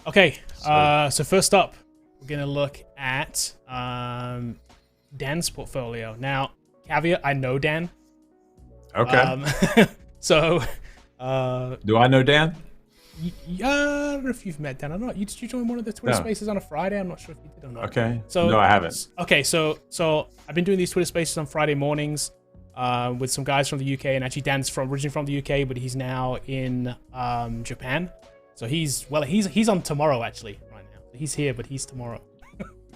Okay, so first up, we're going to look at Dan's portfolio. Now, caveat, I know Dan. Okay. So... do I know Dan? I don't know if you've met Dan or not. Did you join one of the Twitter Spaces on a Friday? I'm not sure if you did or not. Okay. So no, I haven't. Okay, so I've been doing these Twitter Spaces on Friday mornings with some guys from the UK, and actually Dan's originally from the UK, but he's now in Japan. So he's on tomorrow actually right now. He's here, but he's tomorrow.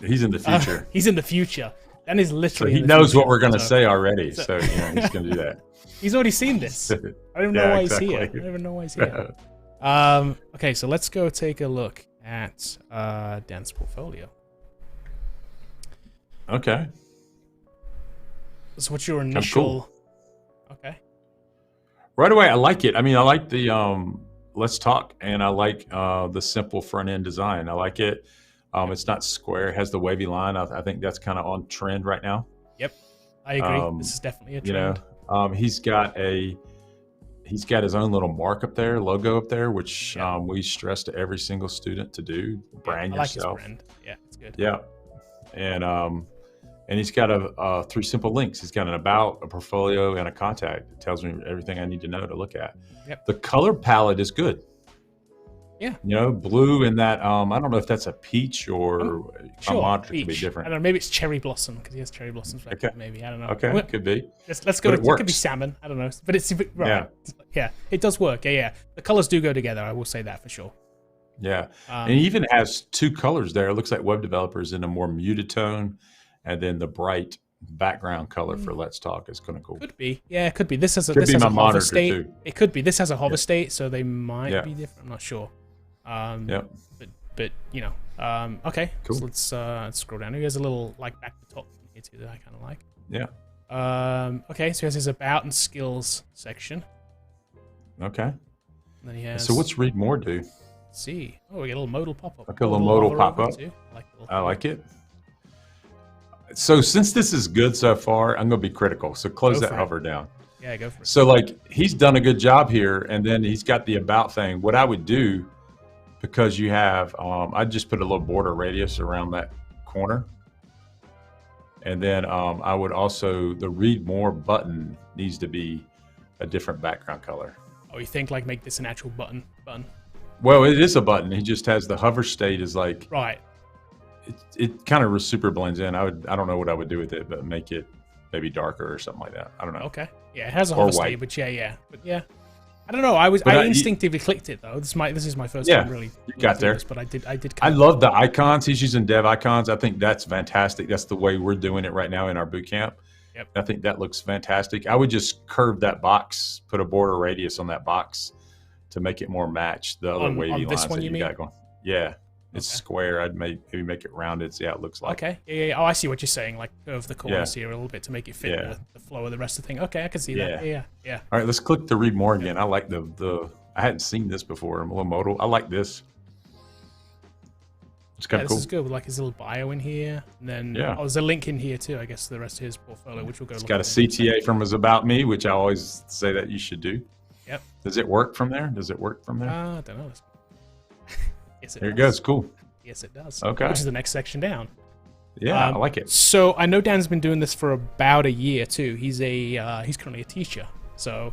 He's in the future. He's in the future. Dan is literally. So he knows what we're gonna say already. So he's gonna do that. He's already seen this. I don't even know why he's here. I don't even know why he's here. Okay, so let's go take a look at Dan's portfolio. Okay. So what's your initial... Cool. Okay. Right away, I like it. I mean, I like the Let's Talk, and I like the simple front end design. I like it. It's not square. It has the wavy line. I think that's kind of on trend right now. Yep, I agree. This is definitely a trend. He's got his own little mark up there, logo up there, which we stress to every single student to do. Brand yourself. Like his brand. Yeah, it's good. Yeah, and he's got 3 simple links. He's got an about, a portfolio, and a contact. It tells me everything I need to know to look at. Yep. The color palette is good. Yeah. Blue and that. I don't know if that's a peach or a monitor peach. could be different. I don't know. Maybe it's cherry blossom because he has cherry blossoms. Right? Okay. Maybe I don't know. Okay, could be. Let's go. It could be salmon. I don't know. But it's right. Yeah. It does work. Yeah. The colors do go together. I will say that for sure. Yeah. And he even has 2 colors there. It looks like web developers in a more muted tone, and then the bright background color for Let's Talk is kind of cool. Could be. Yeah, it could be. This has a hover state. Too. It could be. This has a hover state, so they might be different. I'm not sure. But okay. Cool. So let's scroll down. He has a little back to top thing here too that I kind of like. Yeah. Okay, so he has his about and skills section. Okay. And then he has. So what's read more do? Let's see. Oh, we get a little modal pop up. Okay, a little modal pop up. I like it. So since this is good so far, I'm going to be critical. So close that hover down. Yeah, go for it. So he's done a good job here, and then he's got the about thing. What I would do, because you have, I'd just put a little border radius around that corner. And then I would also, the read more button needs to be a different background color. Oh, you think make this an actual button? Well, it is a button. He just has the hover state is right. It kind of super blends in. I don't know what I would do with it, but make it maybe darker or something like that. I don't know. Okay. Yeah, it has a hover state, but yeah. But yeah. I don't know. I instinctively clicked it though. This is my first time really. You got there. This, but I did. I love the icons. He's using dev icons. I think that's fantastic. That's the way we're doing it right now in our boot camp. Yep. I think that looks fantastic. I would just curve that box, put a border radius on that box to make it more match the other wavy lines that you got going. Yeah. It's square. I'd maybe make it rounded. See how it looks like. Okay. Yeah. Oh, I see what you're saying. Curve the corners here a little bit to make it fit the flow of the rest of the thing. Okay, I can see that. Yeah. All right, let's click the read more again. I like the. I hadn't seen this before. I'm a little modal. I like this. It's kind of cool. This is good with his little bio in here, and then there's a link in here too. I guess the rest of his portfolio, which we'll go. It's got a CTA from his about me, which I always say that you should do. Yep. Does it work from there? I don't know. Yes, there it goes. Cool. Yes, it does. Okay. Which is the next section down. Yeah, I like it. So I know Dan's been doing this for about a year too. He's currently a teacher. So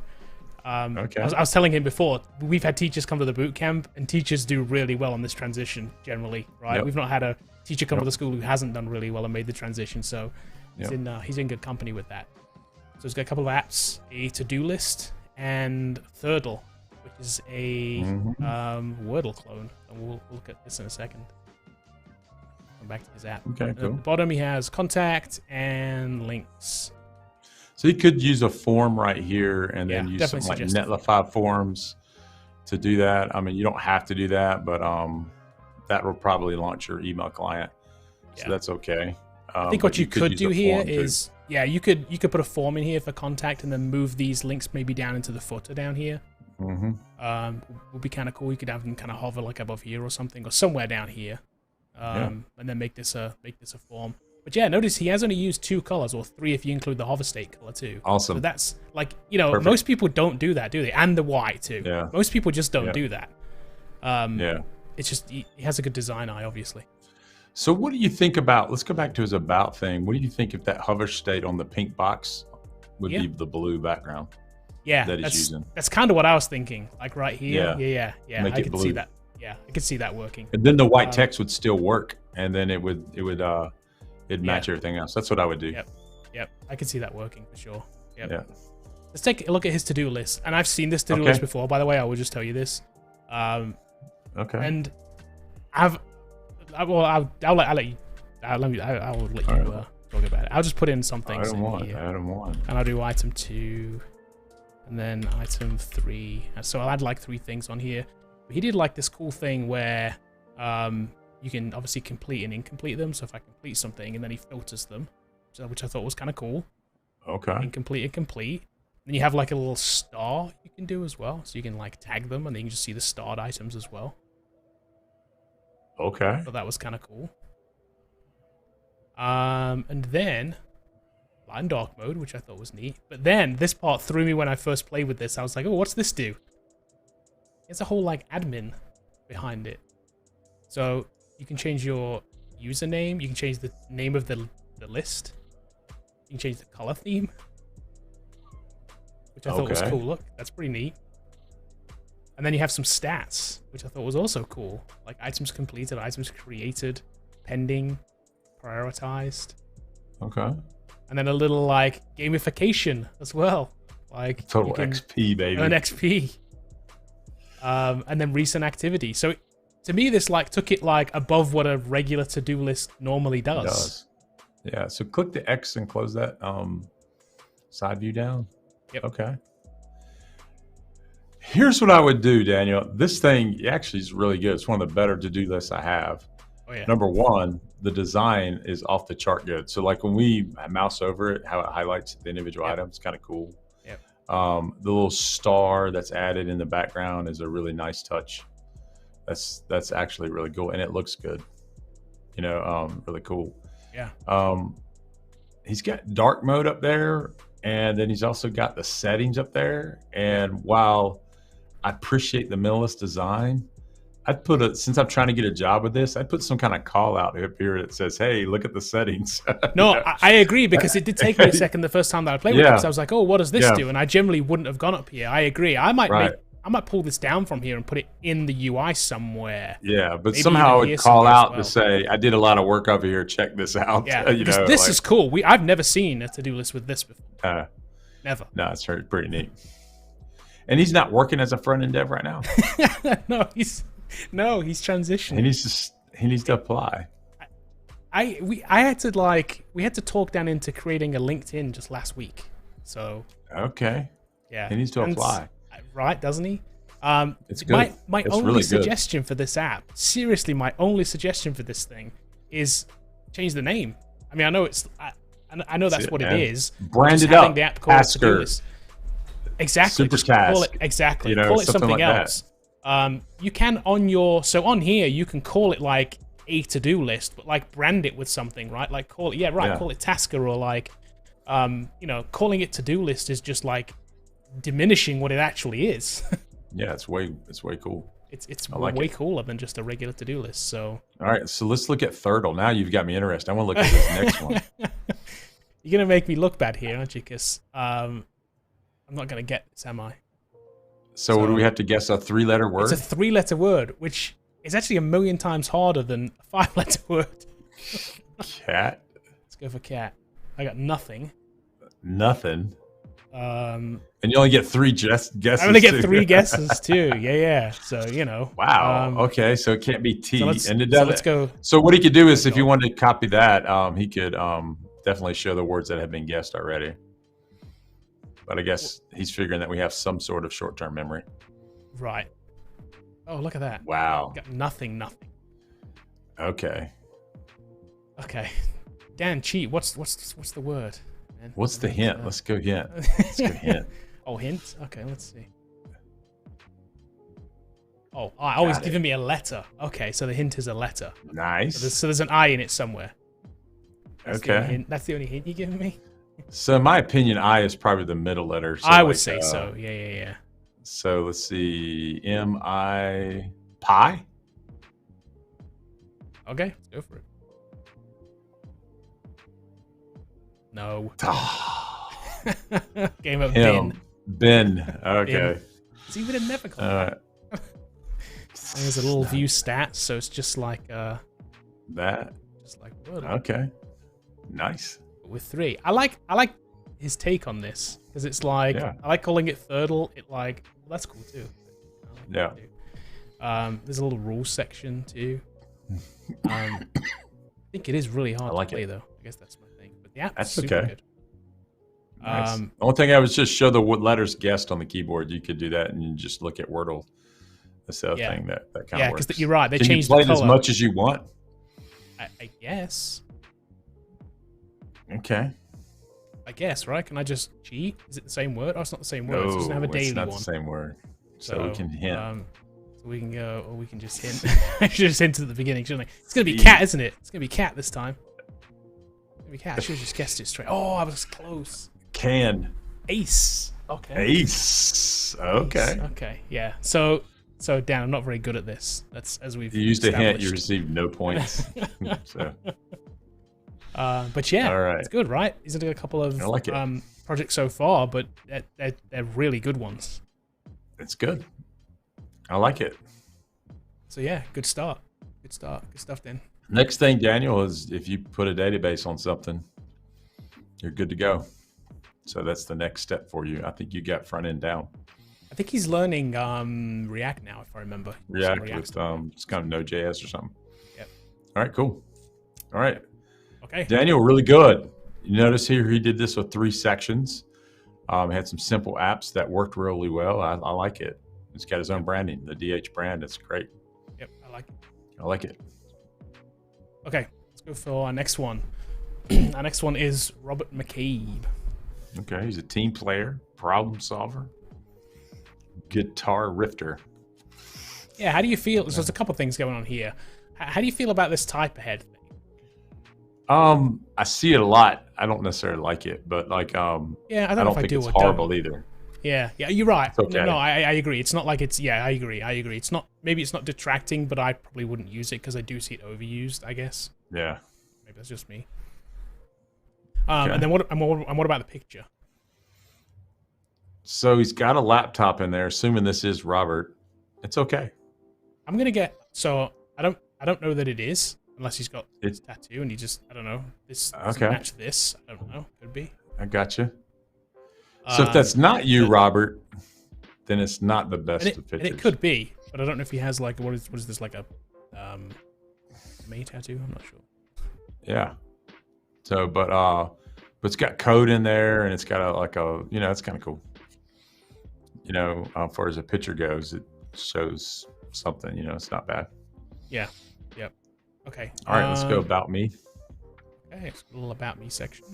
I was telling him before, we've had teachers come to the boot camp, and teachers do really well on this transition generally, right? Yep. We've not had a teacher come to the school who hasn't done really well and made the transition. So he's in good company with that. So he's got a couple of apps, a to-do list, and Thurdle, which is a Wordle clone. And we'll look at this in a second. Come back to his app. Okay, cool. At the bottom, he has contact and links. So you could use a form right here and then use something like Netlify forms to do that. I mean, you don't have to do that, but that will probably launch your email client. So that's okay. I think what you could do here is, you could put a form in here for contact and then move these links maybe down into the footer down here. Would be kind of cool. You could have them kind of hover above here or something, or somewhere down here, and then make this a form. But yeah, notice he has only used 2 colors, or 3 if you include the hover state color too. Awesome. So that's most people don't do that, do they? And the white too. Yeah. Most people just don't do that. it's just he has a good design eye, obviously. So what do you think about, let's go back to his about thing. What do you think if that hover state on the pink box would be the blue background? Yeah, that he's using. That's kind of what I was thinking. Like right here. Yeah. Make I it could blue. see that. Yeah, I could see that working. And then the white text would still work, and then it'd match everything else. That's what I would do. Yep. I could see that working for sure. Yep. Yeah. Let's take a look at his to-do list. And I've seen this to-do list before. By the way, I will just tell you this. Okay. And I'll let you talk about it. I'll just put in some things Item one. And I'll do item 2 and then item 3. So I'll add like 3 things on here. But he did like this cool thing where you can obviously complete and incomplete them. So if I complete something and then he filters them, which I thought was kind of cool. Okay. Incomplete and complete. Then you have like a little star you can do as well. So you can like tag them and then you can just see the starred items as well. Okay. So that was kind of cool. And then light and dark mode, which I thought was neat. But then this part threw me when I first played with this. I was like, oh, what's this do? It's a whole like admin behind it. So you can change your username. You can change the name of the list. You can change the color theme, which I thought was cool. Look, that's pretty neat. And then you have some stats, which I thought was also cool. Like items completed, items created, pending, prioritized. Okay. And then a little like gamification as well. Like total XP, baby. Earn XP. And then recent activity. So to me, this like took it like above what a regular to-do list normally does. It does. Yeah. So click the X and close that side view down. Yep. Okay. Here's what I would do, Daniel. This thing actually is really good. It's one of the better to-do lists I have. Oh, yeah. Number one, the design is off the chart good. So like when we mouse over it, how it highlights the individual items, kind of cool. Yep. The little star that's added in the background is a really nice touch. That's actually really cool, and it looks good. You know, really cool. Yeah. He's got dark mode up there, and then he's also got the settings up there. And while I appreciate the minimalist design, I'd put since I'm trying to get a job with this, I'd put some kind of call out up here that says, hey, look at the settings. No, I agree, because it did take me a second the first time that I played with it, because I was like, oh, what does this do? And I generally wouldn't have gone up here. I agree. I might pull this down from here and put it in the UI somewhere. Yeah, but somehow I would call out to say, I did a lot of work over here. Check this out. Yeah, because this is cool. I've never seen a to-do list with this before. Never. No, it's pretty neat. And he's not working as a front-end dev right now. No, he's transitioning. He needs to apply. We had to talk down into creating a LinkedIn just last week. So yeah, he needs to apply. Right, doesn't he? It's good. My only suggestion for this app, seriously, my only suggestion for this thing is change the name. I mean, I know I know that's what it is. Brand it up. The app called to-do list. Exactly. Super task. Call it exactly. Call it something else. You can on here you can call it like a to-do list, but like brand it with something, right? Like call it Tasker, or like calling it to-do list is just like diminishing what it actually is. Yeah, it's way cool. It's way cooler than just a regular to-do list. So all right, so let's look at Thurdle. Now you've got me interested. I want to look at this next one. You're gonna make me look bad here, aren't you? Because I'm not gonna get this, am I? So what do we have to guess? A 3-letter word? It's a 3-letter word, which is actually 1,000,000 times harder than a 5-letter word. Cat. Let's go for cat. I got nothing. Nothing. And you only get 3 guesses. I'm gonna get 3 guesses too. Yeah. So Wow. Okay, so it can't be T. So let's go. So what he could do is, if you wanted to copy that, he could definitely show the words that have been guessed already. But I guess he's figuring that we have some sort of short-term memory. Right. Oh, look at that. Wow. Got nothing. Okay. Dan, cheat. What's the word? Man? What's the hint? Let's go hint. Oh, hint? Okay, let's see. Oh, he's giving me a letter. Okay, so the hint is a letter. Nice. So there's an I in it somewhere. That's the only hint you're giving me? So in my opinion, I is probably the middle letter. So I would say so. Yeah. So let's see. M-I... Pie? Okay, let's go for it. No. Game of Ben. Ben. Okay. It's even a never call. There's a little view stats, so it's just like that. Just like what? Okay. Nice. With 3. I like his take on this because it's like I like calling it Thurdle. It like that's cool too. Yeah. There's a little rules section too. I think it is really hard to play though. I guess that's my thing. But the app's super good. Nice. The only thing I was just show the letters guessed on the keyboard. You could do that and you just look at Wordle. That's the other thing that kind of works. Because you're right. They Can changed you play the color it as much as you want? I guess. Okay. I guess, right? Can I just cheat? Is it the same word? Oh, it's not the same word. No, it doesn't have a daily it's not one. the same word. So we can hint. So we can go, or we can just hint. I should just hint at the beginning, shouldn't I? It's going to be cat, isn't it? It's going to be cat this time. It's going to be cat. I should have just guessed it straight. Oh, I was close. Can. Ace. Okay. Ace. Okay. Ace. Okay, yeah. So Dan, I'm not very good at this. That's as we've You used a hint, you received no points. So. But yeah, all right. It's good, right? He's done a couple of projects so far, but they're really good ones. It's good. I like it. So yeah, good start. Good start. Good stuff, Dan. Next thing, Daniel, is if you put a database on something, you're good to go. So that's the next step for you. I think you got front end down. I think he's learning React now, if I remember. React with it's kind of Node.js or something. Yep. All right, cool. All right. Okay. Daniel, really good. You notice here he did this with 3 sections. Had some simple apps that worked really well. I like it. He's got his own branding, the DH brand. It's great. Yep, I like it. I like it. Okay, let's go for our next one. Our next one is Robert McCabe. Okay, he's a team player, problem solver, guitar rifter. Yeah, how do you feel? So there's a couple things going on here. How do you feel about this type ahead thing? I see it a lot. I don't necessarily like it, but like, yeah, I don't think it's horrible either. Yeah, you're right. It's okay. No, I agree. It's not like it's. Yeah, I agree. It's not. Maybe it's not detracting, but I probably wouldn't use it because I do see it overused. I guess. Yeah. Maybe that's just me. And then what about the picture? So he's got a laptop in there. Assuming this is Robert, it's okay. I'm gonna get. So I don't know that it is unless he's got this tattoo and he just. I don't know. This doesn't match this. I don't know. Could be. I gotcha. So if that's not you, Robert, then it's not the best of pictures. And it could be, but I don't know if he has like what is this like a May tattoo? I'm not sure. Yeah. So, but it's got code in there, and it's got it's kind of cool. As far as a picture goes, it shows something. It's not bad. Yeah. Yep. Okay. All right, let's go about me. Okay, it's a little about me section.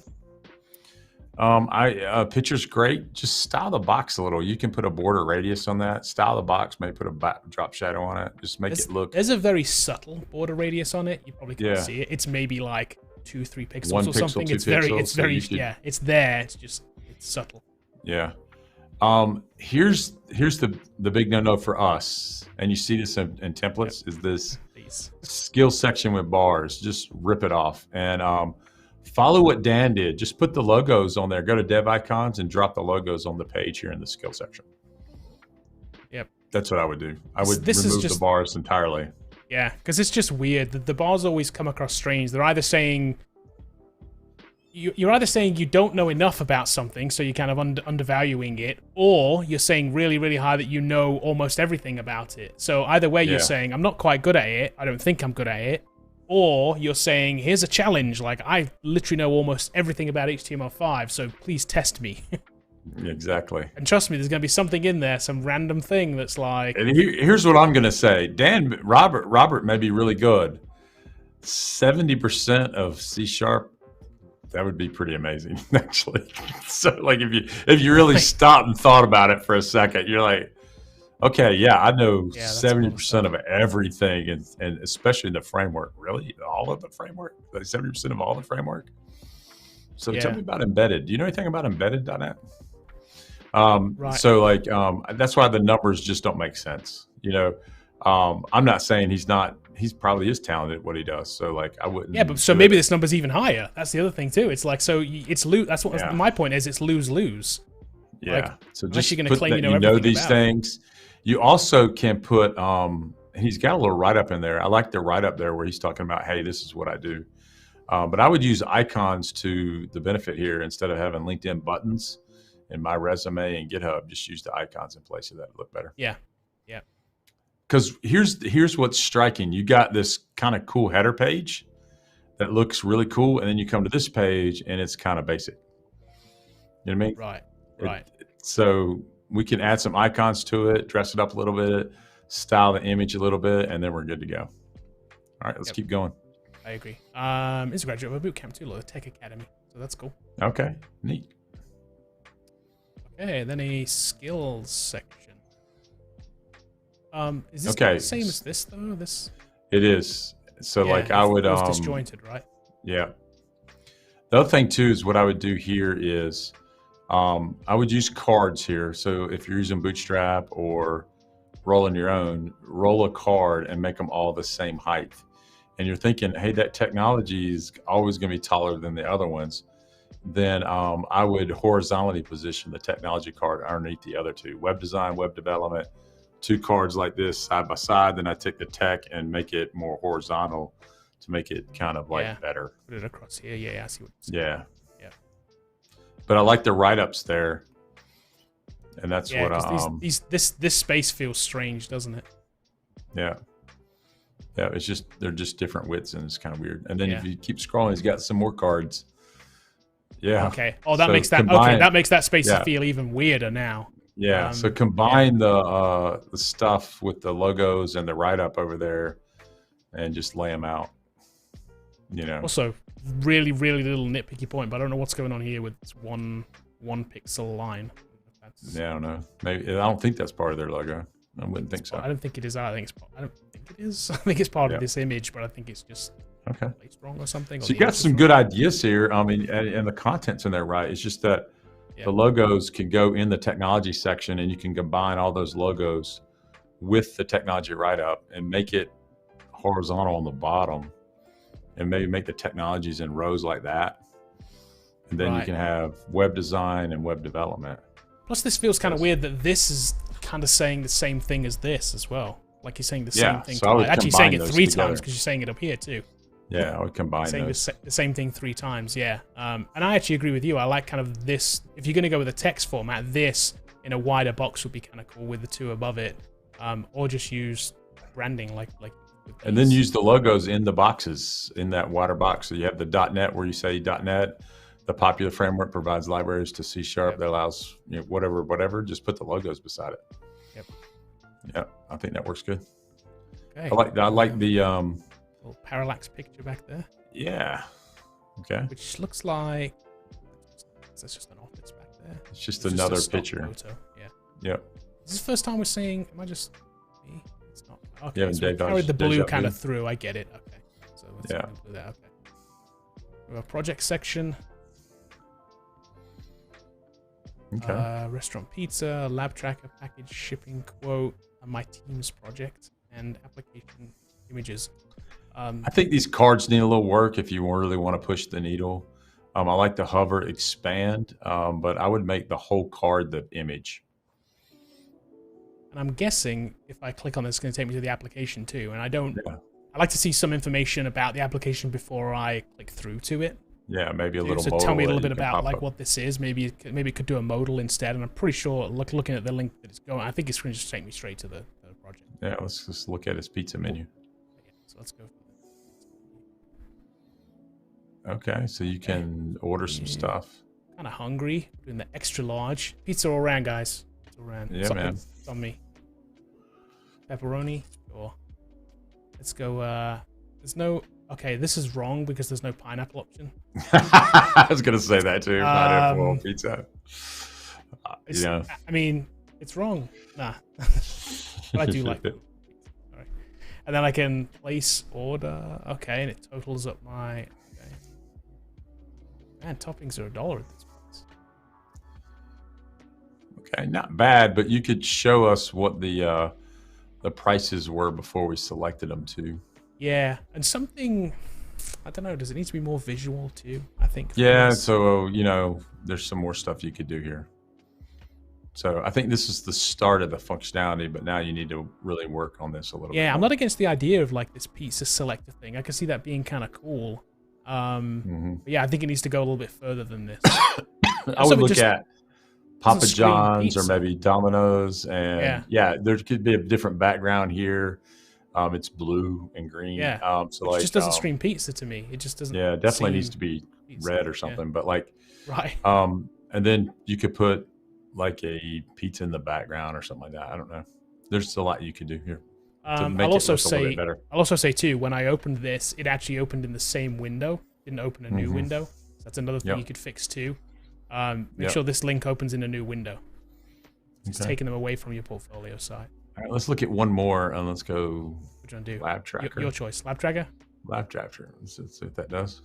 Picture's great. Just style the box a little. You can put a border radius on that. Style the box. Maybe put a drop shadow on it. Just make it look. There's a very subtle border radius on it. You probably can't see it. It's maybe like 2-3 pixels 1 or pixel, something. 2 It's very, pixels, it's very, so yeah. It's there. It's subtle. Yeah. Here's the big no-no for us, and you see this in templates. Is this skill section with bars? Just rip it off and follow what Dan did. Just put the logos on there. Go to dev icons and drop the logos on the page here in the skill section. Yep. That's what I would do. I would remove the bars entirely. Yeah, because it's just weird. The bars always come across strange. They're either saying you're either saying you don't know enough about something, so you're kind of undervaluing it, or you're saying really, really high that you know almost everything about it. So either way, you're saying I'm not quite good at it. I don't think I'm good at it. Or you're saying, here's a challenge. Like, I literally know almost everything about HTML5, so please test me. Exactly. And trust me, there's going to be something in there, some random thing that's like... And here's what I'm going to say. Robert may be really good. 70% of C#, that would be pretty amazing, actually. So, like, if you really stopped and thought about it for a second, you're like... Okay, yeah, I know 70% of everything, and especially in the framework. Really? All of the framework? Like 70% of all the framework? So tell me about embedded. Do you know anything about embedded.net? Right. So, like, that's why the numbers just don't make sense. I'm not saying he's not. He's probably is talented at what he does. So like, I wouldn't. Yeah, but so maybe this number's even higher. That's the other thing too. It's like, so it's lose. That's what my point is. It's lose. Yeah. Like, so unless just you're going to claim you know these things. You also can put. He's got a little write up in there. I like the write up there where he's talking about, hey, this is what I do. But I would use icons to the benefit here instead of having LinkedIn buttons in my resume and GitHub. Just use the icons in place of that to look better. Yeah. Because here's what's striking. You got this kind of cool header page that looks really cool, and then you come to this page and it's kind of basic. You know what I mean? Right. So we can add some icons to it, dress it up a little bit, style the image a little bit, and then we're good to go. All right, let's keep going. I agree. It's a graduate of a bootcamp too, the Tech Academy. So that's cool. Okay, neat. Okay, then a skills section. Is this the same as this though? It is. So like I would it's disjointed, right? Yeah. The other thing too is what I would do here is I would use cards here. So if you're using Bootstrap or rolling your own, roll a card and make them all the same height. And you're thinking, hey, that technology is always going to be taller than the other ones. Then I would horizontally position the technology card underneath the other two. Web design, web development, two cards like this side by side. Then I take the tech and make it more horizontal to make it kind of like better. Put it across here. Yeah, I see what you're saying. Yeah. But I like the write-ups there. And that's what this space feels strange, doesn't it? Yeah. Yeah, it's just they're just different widths and it's kind of weird. And then if you keep scrolling, he's got some more cards. Yeah. Okay. Oh, that makes that space feel even weirder now. Yeah. So combine the stuff with the logos and the write up over there, and just lay them out. You know. Also, really, really little nitpicky point, but I don't know what's going on here with this one pixel line. Yeah, I don't know. Maybe I don't think that's part of their logo. I wouldn't think so. I don't think it is. I don't think it is. I think it's part of this image, but I think it's just placed wrong or something. So you got some good ideas here. I mean, and the content's in there, right? It's just that the logos can go in the technology section, and you can combine all those logos with the technology write-up and make it horizontal on the bottom, and maybe make the technologies in rows like that. And then you can have web design and web development. Plus, this feels kind of weird that this is kind of saying the same thing as this as well. Like you're saying the same thing. So actually saying it 3 times because you're saying it up here too. Yeah, I would combine saying those. the same thing 3 times. Yeah. And I actually agree with you. I like kind of this. If you're going to go with a text format, this in a wider box would be kind of cool with the 2 above it. Or just use branding like. And then use the logos in the boxes in that wider box. So you have the .NET where you say .NET. The popular framework provides libraries to C# that allows whatever. Just put the logos beside it. Yeah, I think that works good. Okay. I like the little parallax picture back there. Yeah. Okay. Which looks like that's just an office back there. It's just another picture. Photo. Yeah. Yep. This is the first time we're seeing. Am I just me? It's not. Okay. Yeah, so we carried the blue kind of through. I get it. Okay. So let's do that. Okay. We have a project section. Okay. Restaurant pizza, lab tracker, package shipping quote, my team's project, and application images. I think these cards need a little work if you really want to push the needle. I like the hover expand, but I would make the whole card the image. And I'm guessing if I click on this, it's going to take me to the application too. And I like to see some information about the application before I click through to it. Yeah, maybe a little. So tell me a little bit about like what this is. Maybe it could do a modal instead. And I'm pretty sure looking at the link that it's going, I think it's going to just take me straight to the project. Yeah, let's just look at its pizza menu. Okay, so let's go. Okay, so you can order some stuff. Kind of hungry. Doing the extra large pizza all around, guys. It's all around. Yeah, man. It's on me. Pepperoni. Or let's go. There's no. Okay, this is wrong because there's no pineapple option. I was gonna say that too. Pineapple on pizza. I mean, it's wrong. Nah, but I do like it. Sorry. And then I can place order. Okay, and it totals up my. Okay. Man, toppings are $1 at this point. Okay, not bad, but you could show us what the the prices were before we selected them too. Yeah, and something, I don't know, does it need to be more visual too? I think. Yeah, so, you know, there's some more stuff you could do here. So I think this is the start of the functionality, but now you need to really work on this a little bit. Yeah, more. I'm not against the idea of like this pizza selector thing. I can see that being kind of cool. But yeah, I think it needs to go a little bit further than this. I would look at Papa John's or maybe Domino's, and yeah, there could be a different background here. It's blue and green. Yeah, so it like, just doesn't scream pizza to me. It just doesn't. Yeah, it definitely needs to be red or something. But like, right. And then you could put like a pizza in the background or something like that. I don't know. There's a lot you could do here. I'll also say too, when I opened this, it actually opened in the same window. Didn't open a new window. So that's another thing you could fix too. Make sure this link opens in a new window. It's taking them away from your portfolio site. All right, let's look at one more and let's go. Which one do? Lab Tracker. Your choice. Lab Tracker? Lab Tracker. Let's see what that does.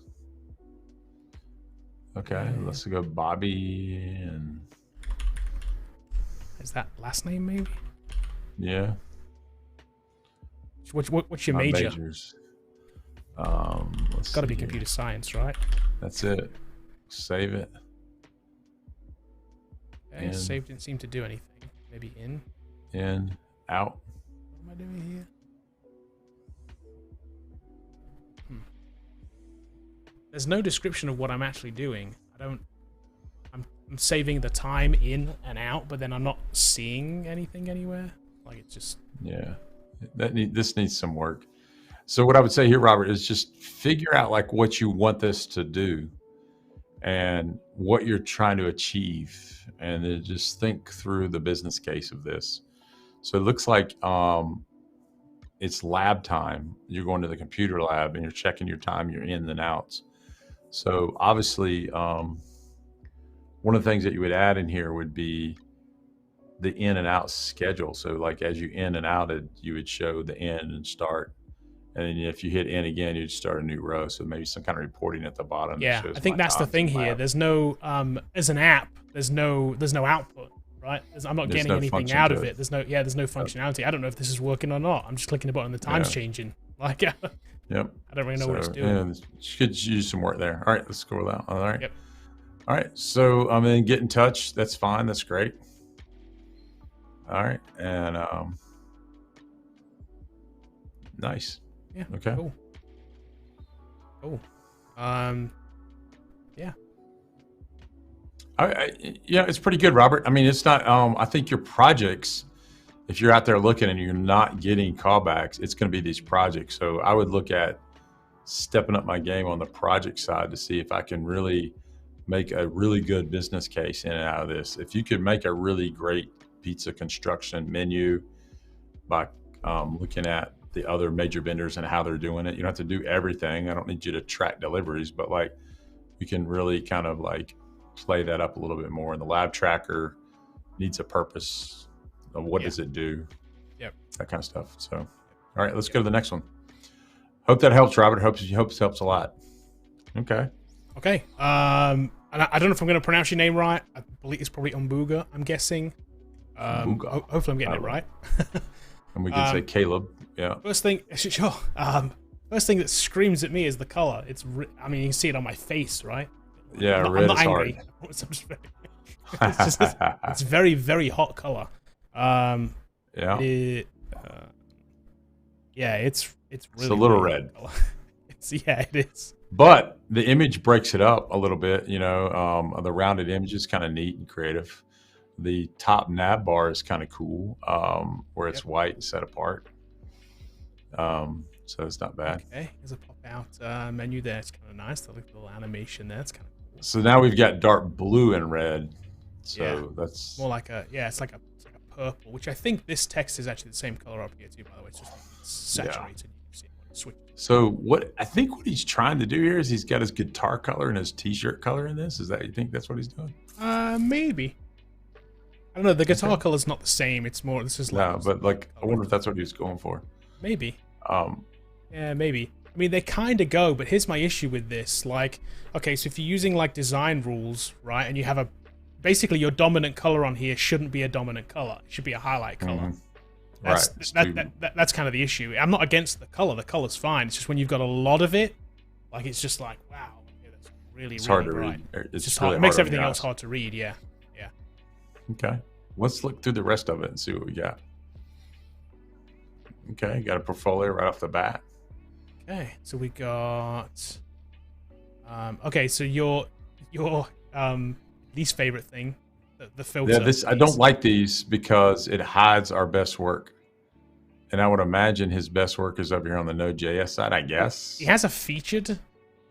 Okay, let's go Bobby and. Is that last name maybe? Yeah. What's your major? Majors. It's got to be computer science, right? That's it. Save it. Okay, save didn't seem to do anything. Maybe in. Out. What am I doing here? There's no description of what I'm actually doing. I'm saving the time in and out, but then I'm not seeing anything anywhere. Like it's just. Yeah. This needs some work. So what I would say here, Robert, is just figure out like what you want this to do and what you're trying to achieve, and then just think through the business case of this. So it looks like it's lab time. You're going to the computer lab and you're checking your time, your in and outs. So obviously, one of the things that you would add in here would be the in and out schedule. So like as you in and outed, you would show the end and start. And then if you hit in again, you'd start a new row. So maybe some kind of reporting at the bottom. Yeah, I think that's the thing here. There's no, as an app, there's no output, right? I'm not getting anything out of it. There's no functionality. I don't know if this is working or not. I'm just clicking the button and the time's changing. Like, I don't really know what it's doing. Yeah, should use some work there. All right, let's scroll down. All right. Yep. All right, so I'm in get in touch. That's fine. That's great. All right, and nice. Yeah. Okay. Cool. Yeah. Yeah, it's pretty good, Robert. I mean, it's not. I think your projects, if you're out there looking and you're not getting callbacks, it's going to be these projects. So I would look at stepping up my game on the project side to see if I can really make a really good business case in and out of this. If you could make a really great pizza construction menu by looking at the other major vendors and how they're doing it. You don't have to do everything. I don't need you to track deliveries, but like you can really kind of like play that up a little bit more. And the lab tracker needs a purpose of what does it do? Yep. That kind of stuff. So, all right, let's go to the next one. Hope that helps, Robert. Hope it helps a lot. Okay. Okay. And I don't know if I'm going to pronounce your name right. I believe it's probably Umbuga, I'm guessing. Hopefully I'm getting it right. And we can say Caleb. Yeah. First thing, sure. First thing that screams at me is the color. I mean, you can see it on my face, right? Yeah, red is hard. It's very, very hot color. Yeah. Yeah, it's really. It's a little red. It is. But the image breaks it up a little bit. You know, the rounded image is kind of neat and creative. The top nav bar is kind of cool, where it's white and set apart. So it's not bad. Okay, there's a pop-out menu there. It's kind of nice. The little animation there. It's kind of cool. So now we've got dark blue and red. So that's more like it's like a purple, which I think this text is actually the same color up here too. By the way, it's just saturated. So what he's trying to do here is he's got his guitar color and his t-shirt color in this. Is that, you think that's what he's doing? Maybe. I don't know. The guitar color's not the same. It's more. This is like. No, but like, I wonder if that's what he was going for. Maybe. Yeah, maybe. I mean, they kind of go, but here's my issue with this. Like, okay, so if you're using like design rules, right, and you have basically your dominant color on here shouldn't be a dominant color. It should be a highlight color. That's kind of the issue. I'm not against the color. The color's fine. It's just when you've got a lot of it, like it's just like, wow, okay, that's really hard to bright. read. It's just hard. It makes everything else hard to read. Yeah. Okay. Let's look through the rest of it and see what we got. Okay, got a portfolio right off the bat. Okay, so we got. Okay, so your least favorite thing, the filter. Yeah, I don't like these because it hides our best work. And I would imagine his best work is over here on the Node.js side, I guess. He has a featured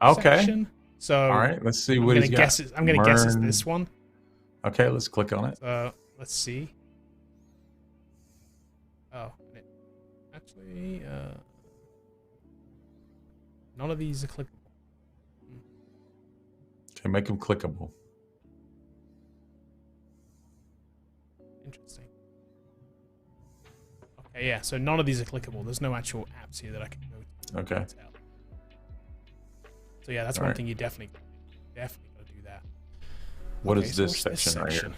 okay. section. So all right, let's see what he's got. I'm going to guess it's this one. Okay, let's click on it. Let's see. Oh, actually, none of these are clickable. Okay, make them clickable. Interesting. Okay, yeah, so none of these are clickable. There's no actual apps here that I can go to. Okay. So yeah, that's one thing you definitely got to do that. What is this section right here?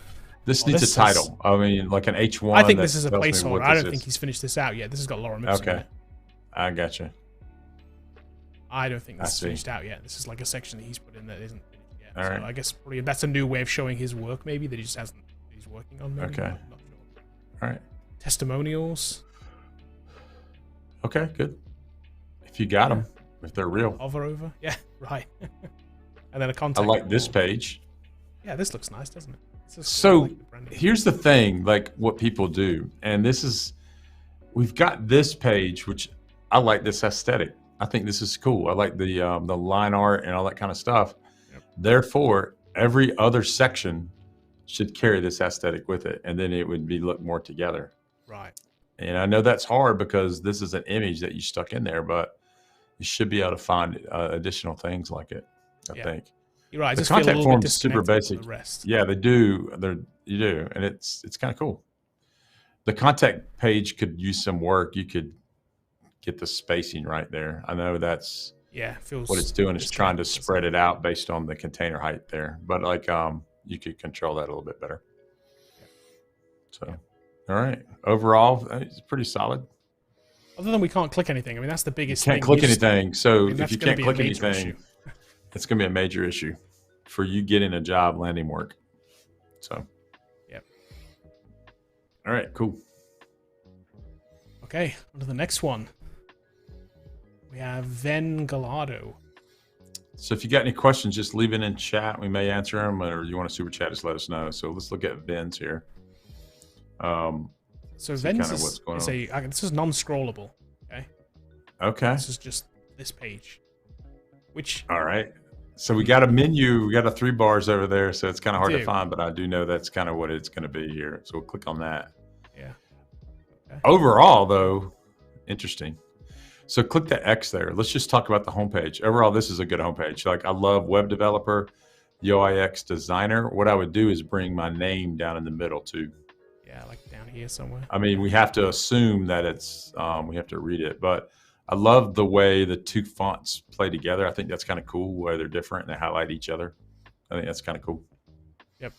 This needs a title. I mean, like an H1. I think this is a placeholder. I don't think he's finished this out yet. This has got Lorem Ipsum. Okay. I gotcha. I don't think this is finished out yet. This is like a section that he's put in that isn't finished yet. All right. So I guess probably that's a new way of showing his work, maybe, that he just hasn't, he's working on. Maybe. Okay. I'm not sure. All right. Testimonials. Okay, good. If you got them, if they're real. Hover over. Yeah, right. And then a contact. I like this page. Yeah, this looks nice, doesn't it? So here's the thing, like what people do, and we've got this page, which I like this aesthetic. I think this is cool. I like the line art and all that kind of stuff. Yep. Therefore, every other section should carry this aesthetic with it, and then it would look more together. Right. And I know that's hard because this is an image that you stuck in there, but you should be able to find additional things like it, I think. You're right. The contact form is super basic. Yeah, they do. You do, and it's kind of cool. The contact page could use some work. You could get the spacing right there. I know that's what it's doing is trying to spread it out based on the container height there. But like you could control that a little bit better. So, all right. Overall, it's pretty solid. Other than we can't click anything. I mean, that's the biggest thing. Can't click anything. So if you can't click anything, it's going to be a major issue for you getting a job landing work. So, yep. All right, cool. Okay, on to the next one. We have Ven Gallardo. So if you got any questions, just leave it in chat. We may answer them, or you want to super chat, just let us know. So let's look at Ven's here. So Ven's this is non-scrollable. Okay. Okay. This is just this page. Which. All right. So we got a menu. We got a 3 bars over there, so it's kind of hard to find, but I do know that's kind of what it's going to be here. So we'll click on that. Yeah. Okay. Overall, though, interesting. So click the X there. Let's just talk about the homepage. Overall, this is a good homepage. Like I love web developer, UIX designer. What I would do is bring my name down in the middle too. Yeah, like down here somewhere. I mean, we have to assume that it's, we have to read it, but I love the way the 2 fonts play together. I think that's kind of cool where they're different and they highlight each other. I think that's kind of cool. Yep.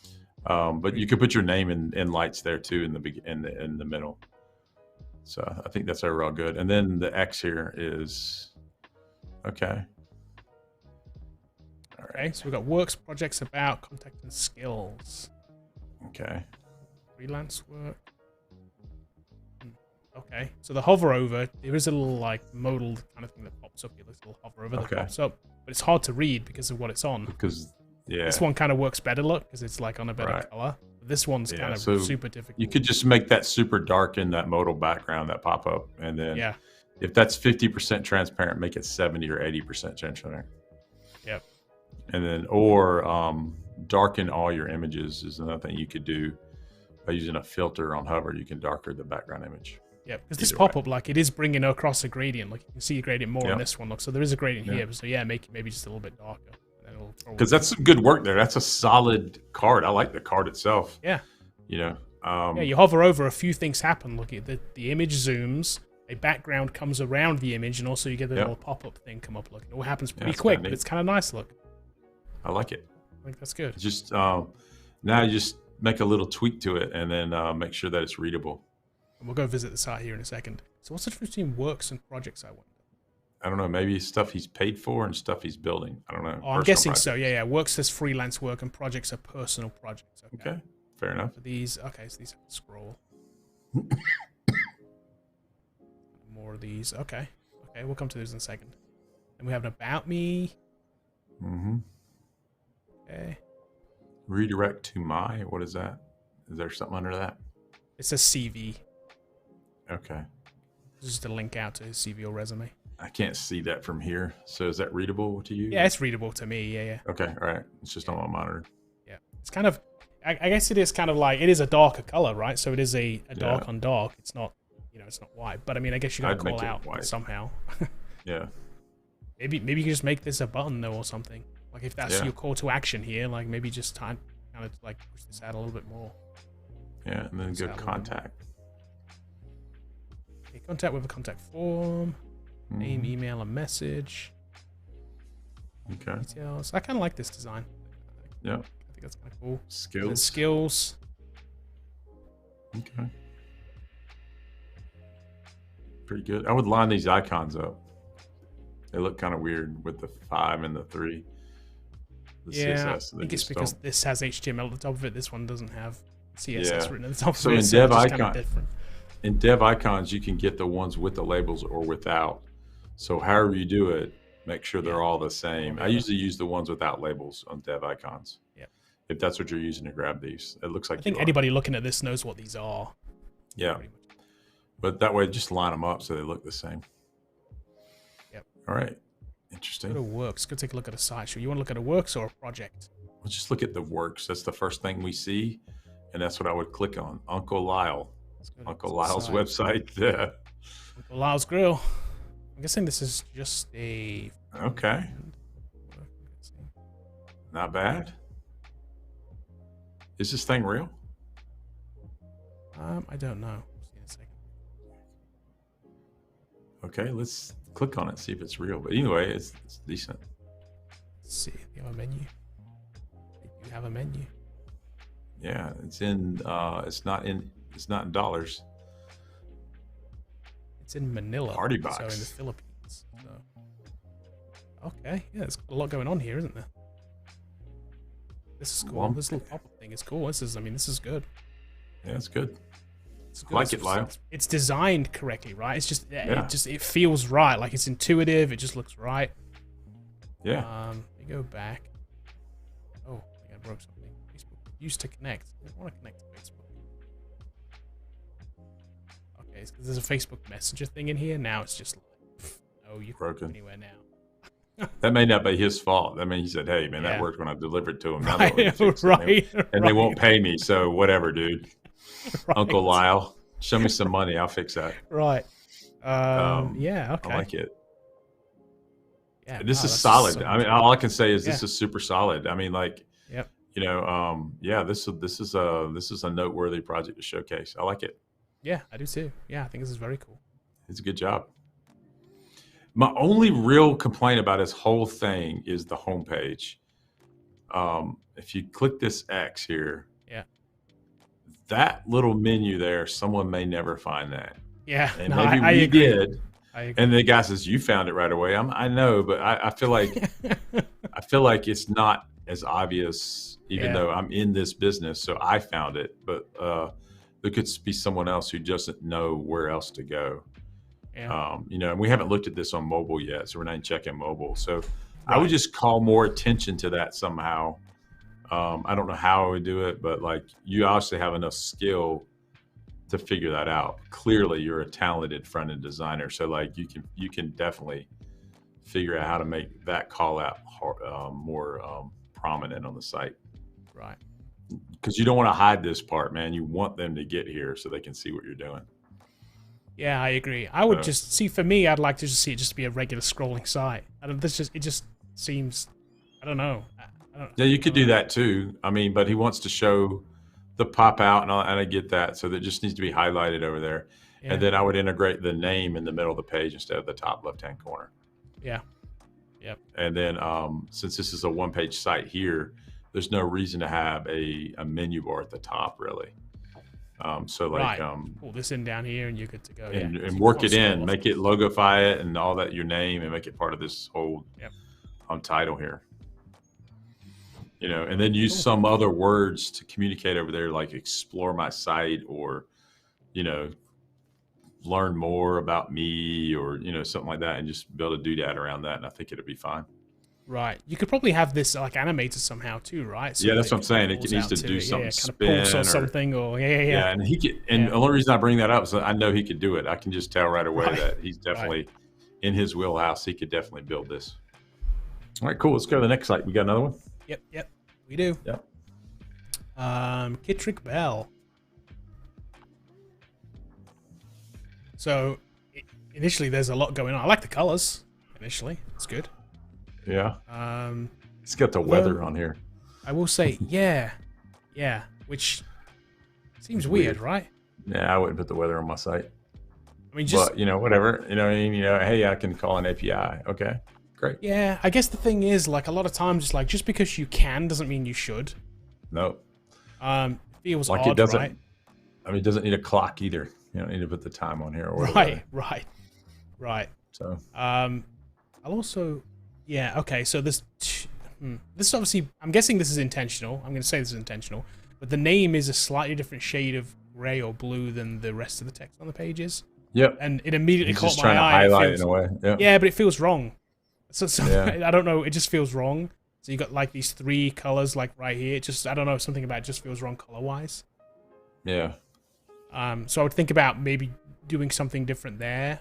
But you could put your name in lights there too in the middle. So I think that's overall good. And then the X here is okay. All right. So we've got works, projects, about, contact, and skills. Okay. Freelance work. Okay. So the hover over, there is a little like modal kind of thing that pops up. Your little hover over that pops up, but it's hard to read because of what it's on. Because this one kind of works better, look, because it's like on a better color. This one's kind of super difficult. You could just make that super dark in that modal background, that pop up, and then if that's 50% transparent, make it 70 or 80% transparent. Yep. And then or darken all your images is another thing you could do by using a filter on hover. You can darken the background image. Yeah, because this pop-up, like, it is bringing across a gradient. Like, you can see a gradient more on this one. Look, so there is a gradient here. So, yeah, make it maybe just a little bit darker. Because that's some good work there. That's a solid card. I like the card itself. Yeah. You know? Yeah, you hover over, a few things happen. Look, the image zooms, a background comes around the image, and also you get the little pop-up thing come up. Look, it all happens pretty quick, but it's kind of nice. Look. I like it. I think that's good. Just now you just make a little tweak to it, and then make sure that it's readable. And we'll go visit the site here in a second. So what's the difference between works and projects, I wonder? I don't know. Maybe stuff he's paid for and stuff he's building. I don't know. Oh, I'm guessing so. Yeah. Works says freelance work and projects are personal projects. Okay. Fair enough. So these, okay, so these have to scroll. More of these. Okay. Okay, we'll come to those in a second. And we have an about me. Mm-hmm. Okay. Redirect to my, what is that? Is there something under that? It says CV. Okay. It's just a link out to his CV or resume. I can't see that from here. So is that readable to you? Yeah, it's readable to me. Yeah. Okay, all right. It's just on my monitor. Yeah. It's kind of, I guess it is kind of like, it is a darker color, right? So it is a dark on dark. It's not, it's not white. But I mean, I guess you got to call out white somehow. Yeah. Maybe you can just make this a button though or something. Like if that's your call to action here, like maybe just kind of like push this out a little bit more. Yeah, and then go contact. Okay, contact with a contact form. Name, email, a message. Okay. Details. I kind of like this design. Yeah. I think that's kind of cool. Skills. Skills. Okay. Pretty good. I would line these icons up. They look kind of weird with the 5 and the 3. The CSS. I think it's because this has HTML at the top of it. This one doesn't have CSS written at the top of it. So in dev icon, in dev icons, you can get the ones with the labels or without. So however you do it, make sure they're all the same. I usually use the ones without labels on dev icons. Yeah. If that's what you're using to grab these, it looks like I think anybody looking at this knows what these are. Yeah. But that way, just line them up so they look the same. Yep. All right. Interesting. Go to works. Go take a look at a site. Sure. You want to look at a works or a project? Let's just look at the works. That's the first thing we see. And that's what I would click on. Uncle Lyle. Uncle Lyle's website. Yeah. Uncle Lyle's Grill. I'm guessing this is just a... Okay. Not bad. Is this thing real? I don't know. See in a second. Okay, let's click on it, see if it's real. But anyway, it's decent. Let's see. You have a menu. You have a menu. Yeah, it's in. It's not in dollars. It's in Manila. Party box. So in the Philippines. So. Okay, yeah, there's a lot going on here, isn't there? This is cool. This little pop-up thing is cool. This is good. Yeah, it's good. It's good. I like it, Lyle. It's designed correctly, right? It's just, it feels right. Like it's intuitive. It just looks right. Yeah. Let me go back. Oh, I think I broke something. Facebook used to connect. I don't want to connect to Facebook. Okay, so there's a Facebook Messenger thing in here. Now it's just like, oh, you can't go anywhere now. That may not be his fault. I mean, he said, "Hey, man, that worked when I delivered to him. Now right, and they won't pay me, so whatever, dude." Right. Uncle Lyle, show me some money. I'll fix that. Right. Yeah. Okay. I like it. Yeah. This is solid. So I mean, all I can say is this is super solid. I mean, like, yep. This is a noteworthy project to showcase. I like it. Yeah, I do too. Yeah, I think this is very cool. It's a good job. My only real complaint about this whole thing is the homepage. If you click this X here, that little menu there, someone may never find that. Yeah, and maybe I agree. Did. And the guy says, "You found it right away." I know, but I feel like it's not as obvious, even though I'm in this business. So I found it, but there could be someone else who doesn't know where else to go. Yeah. And we haven't looked at this on mobile yet, so we're not checking mobile. So I would just call more attention to that somehow. I don't know how I would do it, but like you obviously have enough skill to figure that out. Clearly, you're a talented front-end designer, so like you can definitely figure out how to make that call out more prominent on the site. Right. Because you don't want to hide this part, man. You want them to get here so they can see what you're doing. Yeah, I agree. I would just see, for me, I'd like to just see it just be a regular scrolling site. It just seems, I don't know. Yeah, you could do that too. I mean, but he wants to show the pop out, and I get that. So that just needs to be highlighted over there. Yeah. And then I would integrate the name in the middle of the page instead of the top left-hand corner. Yeah. Yep. And then since this is a one-page site here, there's no reason to have a menu bar at the top, really. So like, pull this in down here and you're good to go. And So work it in, make it logify it and all that, your name, and make it part of this whole title here. You know, and then use some other words to communicate over there, like explore my site, or, you know, learn more about me, or, you know, something like that, and just be able to do that around that. And I think it'll be fine. Right. You could probably have this like animated somehow too, right? So yeah, that's what I'm saying. It needs to do something, spin or something, or yeah. And he could. And the only reason I bring that up is I know he could do it. I can just tell right away that he's definitely in his wheelhouse. He could definitely build this. All right, cool. Let's go to the next site. We got another one. Yep. We do. Yep. Kitrick Bell. So initially, there's a lot going on. I like the colors. Initially, it's good. Yeah. It's got the weather on here. I will say, yeah, which seems weird, right? Yeah, I wouldn't put the weather on my site. I mean, just, but, you know, whatever. You know what I mean? You know, hey, I can call an API. Okay, great. Yeah, I guess the thing is, like, a lot of times, it's like, just because you can doesn't mean you should. No. Feels like odd, it doesn't. right? I mean, it doesn't need a clock either. You don't need to put the time on here. Or Right. So. I'll also. Yeah, okay, so this is obviously, I'm guessing this is intentional. I'm going to say this is intentional. But the name is a slightly different shade of gray or blue than the rest of the text on the pages. Yep. And it immediately caught just my trying to eye. highlight it in a way. Yep. Yeah, but it feels wrong. So I don't know, it just feels wrong. So you got like these 3 colors like right here. It just, I don't know, something about it just feels wrong color-wise. Yeah. So I would think about maybe doing something different there.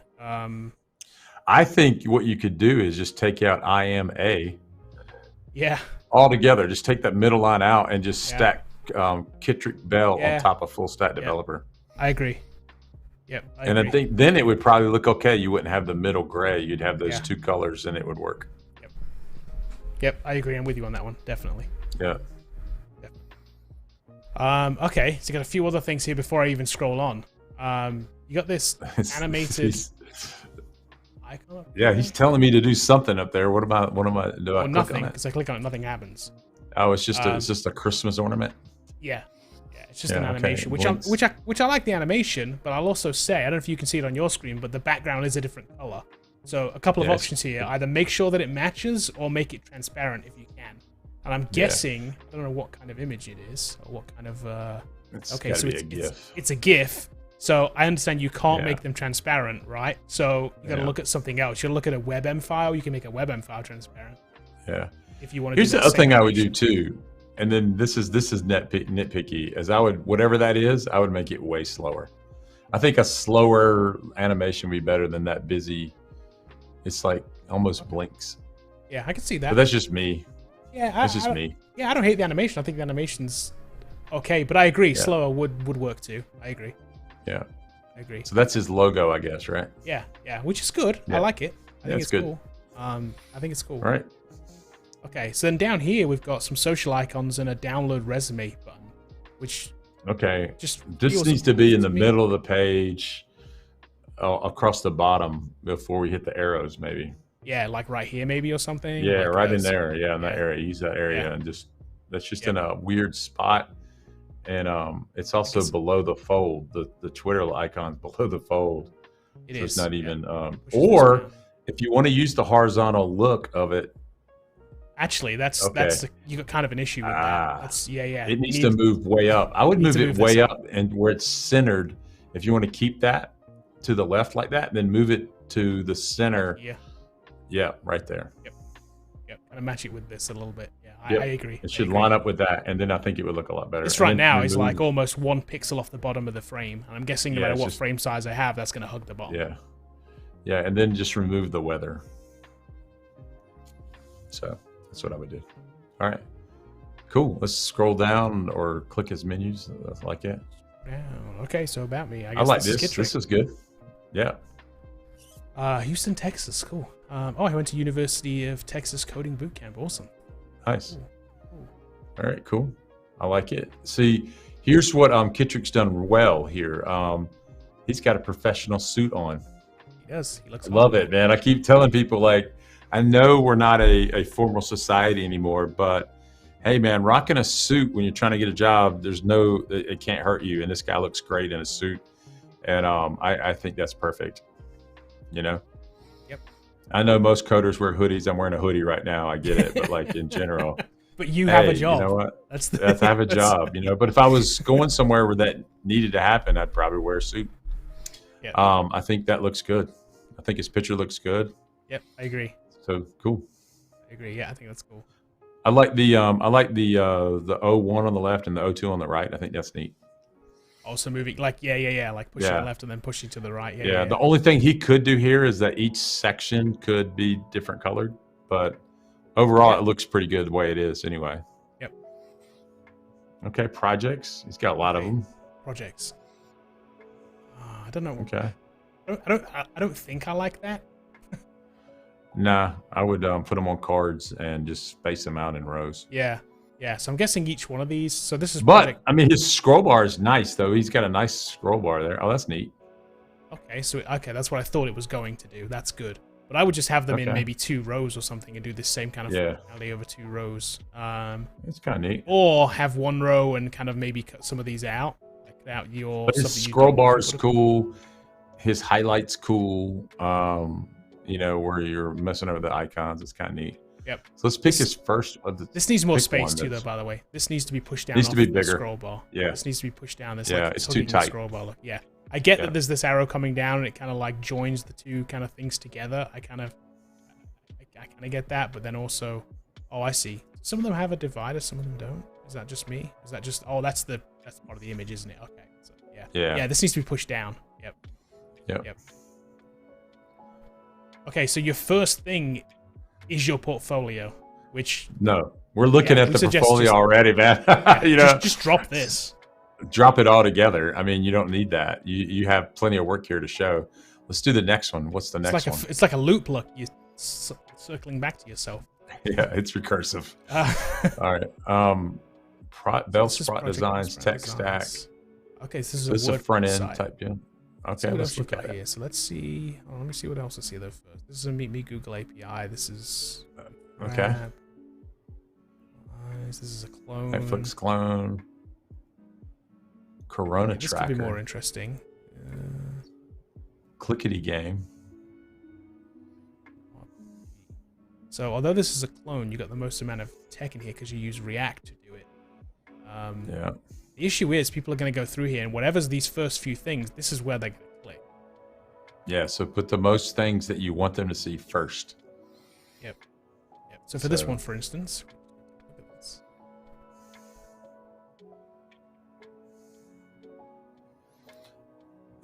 I think what you could do is just take out IMA. Yeah. Altogether, just take that middle line out and just stack Kitrick Bell on top of full stack developer. I agree. Yep. I think then it would probably look okay. You wouldn't have the middle gray. You'd have those 2 colors and it would work. Yep. I agree. I'm with you on that one. Definitely. Yeah. Okay. So you got a few other things here before I even scroll on. You got this animated icon. Yeah, he's telling me to do something up there. What am I? Do I click nothing? on it? Because I click on it, nothing happens. Oh, it's just a Christmas ornament. Yeah, it's just an animation, which I like the animation, but I'll also say, I don't know if you can see it on your screen, but the background is a different color. So a couple of options here: either make sure that it matches, or make it transparent if you can. And I'm guessing, I don't know what kind of image it is, or what kind of. Okay, so it's a GIF. So I understand you can't make them transparent, right? So you got to look at something else. You look at a WebM file. You can make a WebM file transparent. Yeah. If you want to. Here's the other thing I would do too, and then this is nitpicky. As I would, whatever that is, I would make it way slower. I think a slower animation would be better than that busy. It's like almost blinks. Yeah, I can see that. But that's just me. Yeah, that's just me. Yeah, I don't hate the animation. I think the animation's okay, but I agree. Slower would work too. I agree. Yeah, I agree. So that's his logo, I guess, right? Yeah, which is good. I like it. I think it's good. Cool. I think it's cool. All right. Okay, so then down here we've got some social icons and a download resume button, which this needs to be in the middle of the page, across the bottom before we hit the arrows, maybe. Yeah, like right here, maybe, or something. Yeah, like right in there. Yeah, in that area. Use that area, and that's just in a weird spot. And it's also below the fold. The Twitter icon's below the fold. It's not even. Or if you want to use the horizontal look of it. Actually, you got kind of an issue with that. That's It needs to move way up. I would move it way up and where it's centered. If you want to keep that to the left like that, then move it to the center. Yeah, right there. Yep. Kind of match it with this a little bit. I agree. It should line up with that, and then I think it would look a lot better. This right now is like almost 1 pixel off the bottom of the frame. And I'm guessing no matter what frame size I have, that's going to hug the bottom. Yeah, and then just remove the weather. So that's what I would do. All right, cool. Let's scroll down or click his menus. I like it. Okay, so about me. I like this. This is good. Yeah. Houston, Texas. Cool. I went to University of Texas Coding Bootcamp. Awesome. Nice. Cool. All right, cool. I like it. See, here's what Kitrick's done well here. He's got a professional suit on. He does. He looks. Love it, man. I keep telling people, like, I know we're not a formal society anymore, but hey man, rocking a suit when you're trying to get a job, it can't hurt you. And this guy looks great in a suit. And I think that's perfect. You know? Yep. I know most coders wear hoodies. I'm wearing a hoodie right now. I get it. But like in general. But you have a job. You know what? I have a job, you know. But if I was going somewhere where that needed to happen, I'd probably wear a suit. Yep. I think that looks good. I think his picture looks good. Yep, I agree. So cool. I agree. Yeah, I think that's cool. I like the O1 on the left and the O2 on the right. I think that's neat. Also moving like like pushing to the left and then pushing to the right. Yeah. The only thing he could do here is that each section could be different colored, but overall it looks pretty good the way it is anyway. Yep. Okay, projects. He's got a lot of them. Projects. I don't know. Okay. I don't think I like that. Nah, I would put them on cards and just space them out in rows. Yeah. So I'm guessing each one of these. So this is. But I mean, his scroll bar is nice though. He's got a nice scroll bar there. Oh, that's neat. Okay, that's what I thought it was going to do. That's good. But I would just have them in maybe 2 rows or something and do the same kind of functionality over 2 rows. It's kind of neat. Or have 1 row and kind of maybe cut some of these out. Like out your. But his scroll bar is cool. His highlights cool. You know, where you're messing over the icons. It's kind of neat. Yep. So let's pick his first. This needs more space too, though. By the way, this needs to be pushed down. Needs to be bigger. The scroll bar. Yeah. This needs to be pushed down. It's too tight. Scroll bar. Yeah. I get that there's this arrow coming down and it kind of like joins the 2 kind of things together. I kind of get that, but then also, I see. Some of them have a divider, some of them don't. Is that just me? Is that just? Oh, that's part of the image, isn't it? Okay. So yeah. This needs to be pushed down. Yep. Okay, so your first thing is your portfolio, which... No, we're looking at the portfolio already, man. You know, just drop this. Drop it all together. I mean, you don't need that. You have plenty of work here to show. Let's do the next one. What's the next one? It's like a loop look. You're circling back to yourself. Yeah, it's recursive. All right. Bellsprout Designs, Tech Stack. Okay, so this is a front end type deal. Okay, let's look at it. Here. So let's see. Let me see what else I see there first. This is a Meet Me Google API. This is okay. This is a clone. Netflix clone. Corona this tracker. This could be more interesting. Clickety game. So although this is a clone, you got the most amount of tech in here because you use React to do it. Yeah. The issue is people are going to go through here, and whatever's these first few things, this is where they're going to click. Yeah, so put the most things that you want them to see first. Yep. So for this one, for instance, look at this.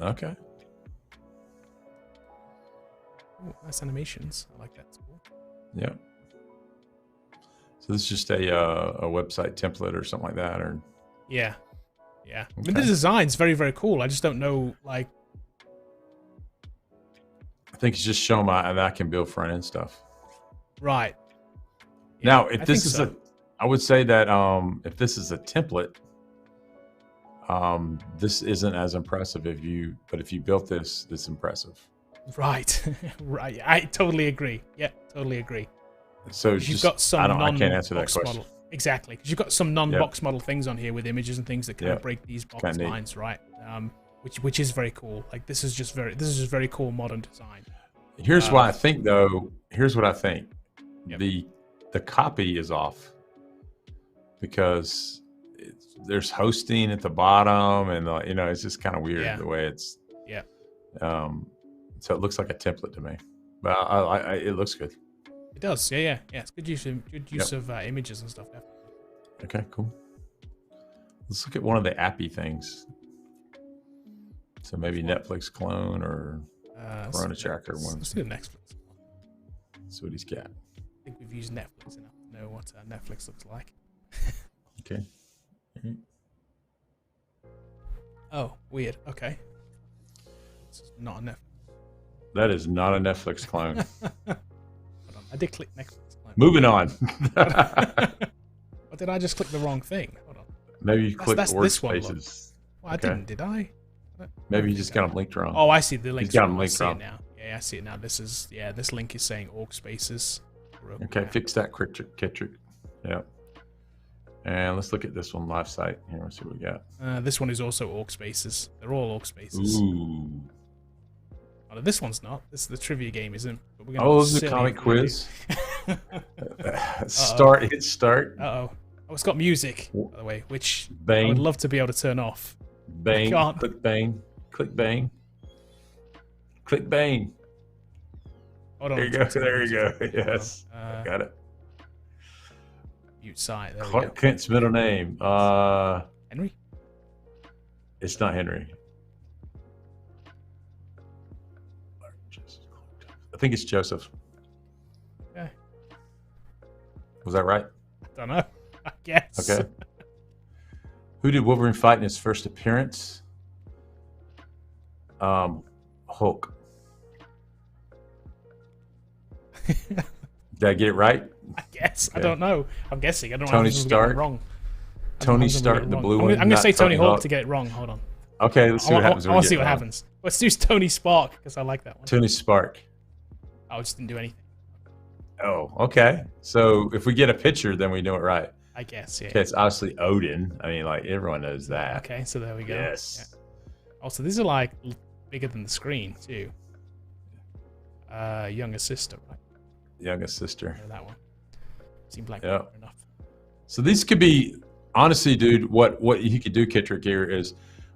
Okay. Ooh, nice animations. I like that. It's cool. Yeah. So this is just a website template or something like that, or. Yeah. Okay. I mean, the design's very, very cool. I just don't know, like. I think it's just showing that I can build front end stuff. Right. Yeah, now, if this is I would say that if this is a template, this isn't as impressive but if you built this, it's impressive. Right. Right. I totally agree. Yeah, totally agree. So you've got some I can't answer that question. Model. Exactly, because you've got some non-box model things on here with images and things that kind of break these box lines, right? Which is very cool. Like this is just very cool modern design. Here's what I think, though. Here's what I think. Yep. The copy is off because there's hosting at the bottom, and it's just kind of weird the way it's. Yeah. So it looks like a template to me, but it looks good. It does, yeah. It's good use of images and stuff. Definitely. Okay, cool. Let's look at one of the appy things. So maybe Netflix clone or Corona tracker one. Let's do the Netflix. That's what he's got. I think we've used Netflix enough to know what Netflix looks like. Okay. Mm-hmm. Oh, weird. Okay. This is not a Netflix. That is not a Netflix clone. I did click Netflix clone. Moving on. Or did I just click the wrong thing? Hold on. Maybe you clicked Workspaces. Well, I didn't, did I? Maybe you just got them linked wrong. Oh, I see the link. He's got them linked wrong. Now. Yeah, I see it now. This link is saying org spaces. Okay, fix that, Kitrick. Yeah. And let's look at this one live site. Here, let's see what we got. This one is also orc spaces. They're all orc spaces. Ooh. Oh, this one's not. This is the trivia game, isn't? But we're oh, this is a comic quiz. Start. Hit start. Uh-oh. Oh, it's got music, by the way, which bang. I would love to be able to turn off. Bang. Click bang. Click bang. Click bang. Hold on. There you go. There you go. Yes. Got it. Mute site. There we go. Kent's middle name. Henry? It's not Henry. I think it's Joseph. Okay. Was that right? I don't know. I guess. Okay. Who did Wolverine fight in his first appearance? Hulk. Did I get it right? I guess. Okay. I don't know. I'm guessing. I don't know. Tony Stark. Wrong. Tony Stark, the blue one. I'm going to say Tony Hawk to get it wrong. Hold on. Okay, let's see what happens. I want to see what happens. Let's do Tony Spark because I like that one. Tony Spark. I just didn't do anything. Oh, okay. So if we get a picture, then we know it right. I guess, yeah. Okay, it's obviously Odin. I mean, like, everyone knows that. Okay, so there we go. Yes. Yeah. Also, these are, like, bigger than the screen, too. Younger sister, right? Youngest sister. Yeah, that one. Seemed like yep. enough. So these could be, honestly, dude, what you could do, Kitrick, here is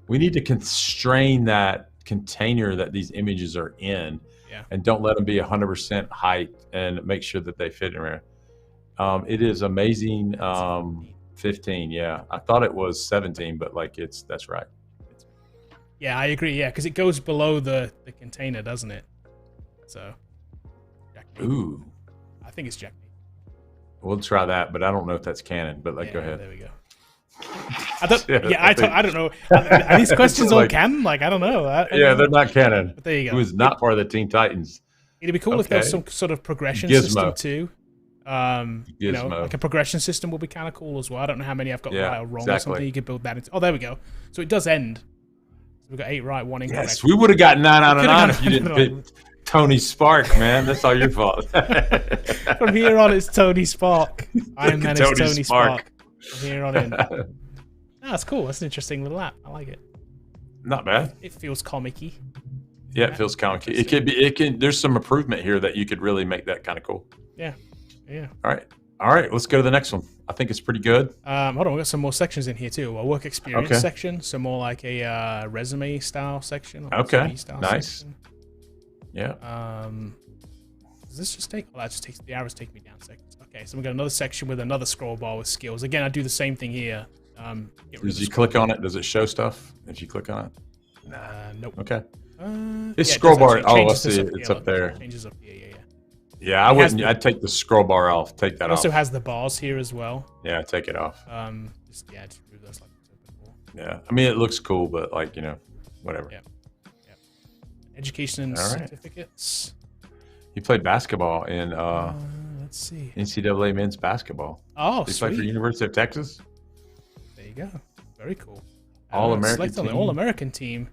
we need to constrain that container that these images are in. Yeah. And don't let them be 100% height and make sure that they fit in there. It is amazing. 15, yeah. I thought it was 17, but like that's right. Yeah, I agree. Yeah, because it goes below the container, doesn't it? So. Ooh. I think it's Jack. We'll try that, but I don't know if that's canon. But like, yeah, go ahead. There we go. I don't know. Are these questions all canon? Like, I don't know. They're not canon. But there you go. Who is not part of the Teen Titans? It'd be cool if there was some sort of progression system too. You know, like a progression system would be kind of cool as well. I don't know how many I've got right or wrong or something. You could build that into. Oh, there we go. So it does end. So we've got 8 right, 1 incorrect. Yes, we would have got 9 out of 9 if you didn't pick Tony Spark, man. That's all your fault. From here on, it's Tony Spark. Iron Man is Tony Spark. From here on in. That's cool. That's an interesting little app. I like it. Not bad. It feels comic-y. Yeah, it feels comic-y. It could be. It can. There's some improvement here that you could really make that kind of cool. Yeah. Yeah. All right. Let's go to the next one. I think it's pretty good. Hold on. We've got some more sections in here too. A work experience section. So more like a resume style section. Okay. Nice. Section. Yeah. Does this just take? Oh, that just takes the arrows. Take me down seconds. Okay. So we got another section with another scroll bar with skills. Again, I do the same thing here. Does you click on it? Does it show stuff if you click on it? Nope. Okay. It's scroll bar. Oh, I see it. It's up there. Changes up here. Yeah, I wouldn't. I'd take the scroll bar off. Take that off. It also has the bars here as well. Yeah, take it off. Just remove those like I said before. Yeah, I mean it looks cool, but like whatever. Yeah. Education and certificates. He played basketball in let's see. NCAA men's basketball. Oh, he played for University of Texas. There you go. Very cool. All-American team. On the All-American team.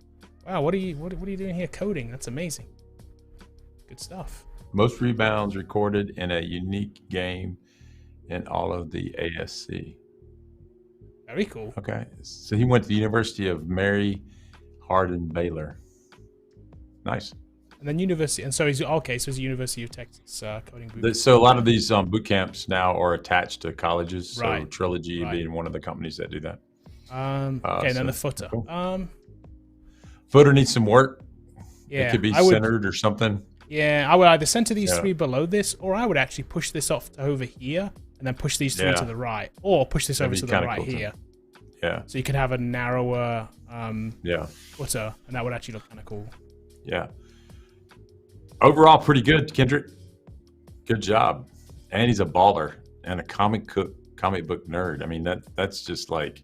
Wow, what are you doing here? Coding. That's amazing. Good stuff. Most rebounds recorded in a unique game in all of the ASC. Very cool. Okay, so he went to the University of Mary Hardin Baylor. Nice. And then University, and so he's okay. So he's the University of Texas coding boot. So a lot of these boot camps now are attached to colleges. So right. Trilogy being one of the companies that do that. Okay, and then the footer. Cool. Footer needs some work. Yeah, it could be centered or something. Yeah, I would either center these 3 below this, or I would actually push this off to over here, and then push these 3 to the right, or push this over to the right here. Yeah. So you could have a narrower footer, and that would actually look kind of cool. Yeah. Overall, pretty good, Kitrick. Good job. And he's a baller and a comic book nerd. I mean, that's just like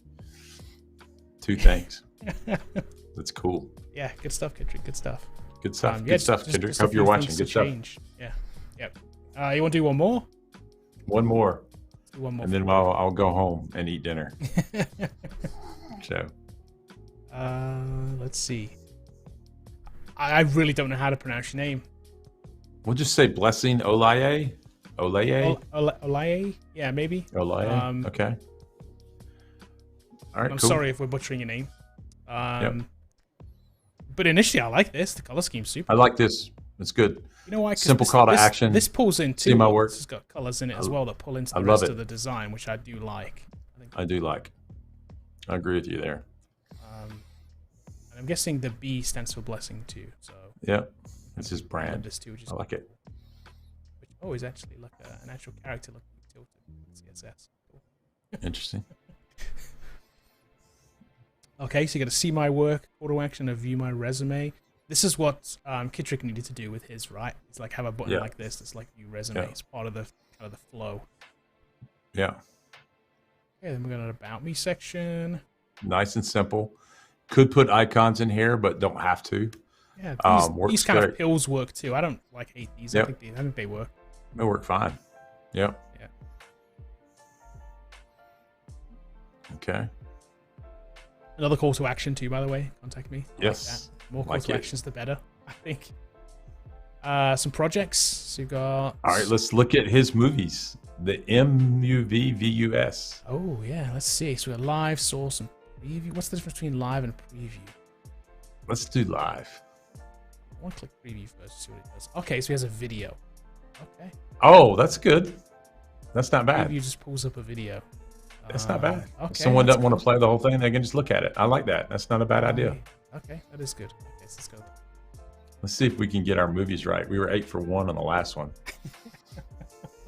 2 things. That's cool. Yeah, good stuff, Kitrick. Good stuff. Good stuff. Good stuff, Kitrick. Hope you're watching. Good stuff. Yeah. Yep. You want to do one more? One more. Let's do one more. And then I'll go home and eat dinner. So. Let's see. I really don't know how to pronounce your name. We'll just say Blessing Olaye. Olaye? Yeah, maybe. Olaye. Okay. All right, I'm cool. sorry if we're butchering your name. But initially, I like this. The color scheme's super. I like this. It's good. You know why? Simple call to action. This pulls in too. See my work. This has got colors in it as well that pull into the love rest it. of the design, which I do like. I do like. I agree with you there. And I'm guessing the B stands for blessing too. So yeah, it's his brand. This too, I like it. Which is actually like an actual character looking tilted CSS. Cool. Interesting. Okay, so you got to see my work, call to action, and view my resume. This is what Kitrick needed to do with his, right? It's like have a button like this. It's like view resume. It's part of the kind of the flow. Yeah. Okay, then we're going to About Me section. Nice and simple. Could put icons in here, but don't have to. Yeah, these kind of pills work too. I don't hate these. I think they work. They work fine. Yep. Yeah. Okay. Another call to action too, by the way. Contact me. Yes. Like more call to actions, the better, I think. Some projects. So you've got. All right, let's look at his movies. The MUVVUS. Oh yeah, let's see. So we got live, source, and preview. What's the difference between live and preview? Let's do live. I want to click preview first to see what it does. Okay, so he has a video. Okay. Oh, that's good. That's not bad. Preview just pulls up a video. That's not bad. Okay, if someone doesn't want to play the whole thing, they can just look at it. I like that. That's not a bad idea. Okay, that is good. Okay, so let's go. Let's see if we can get our movies right. We were 8 for 1 on the last one.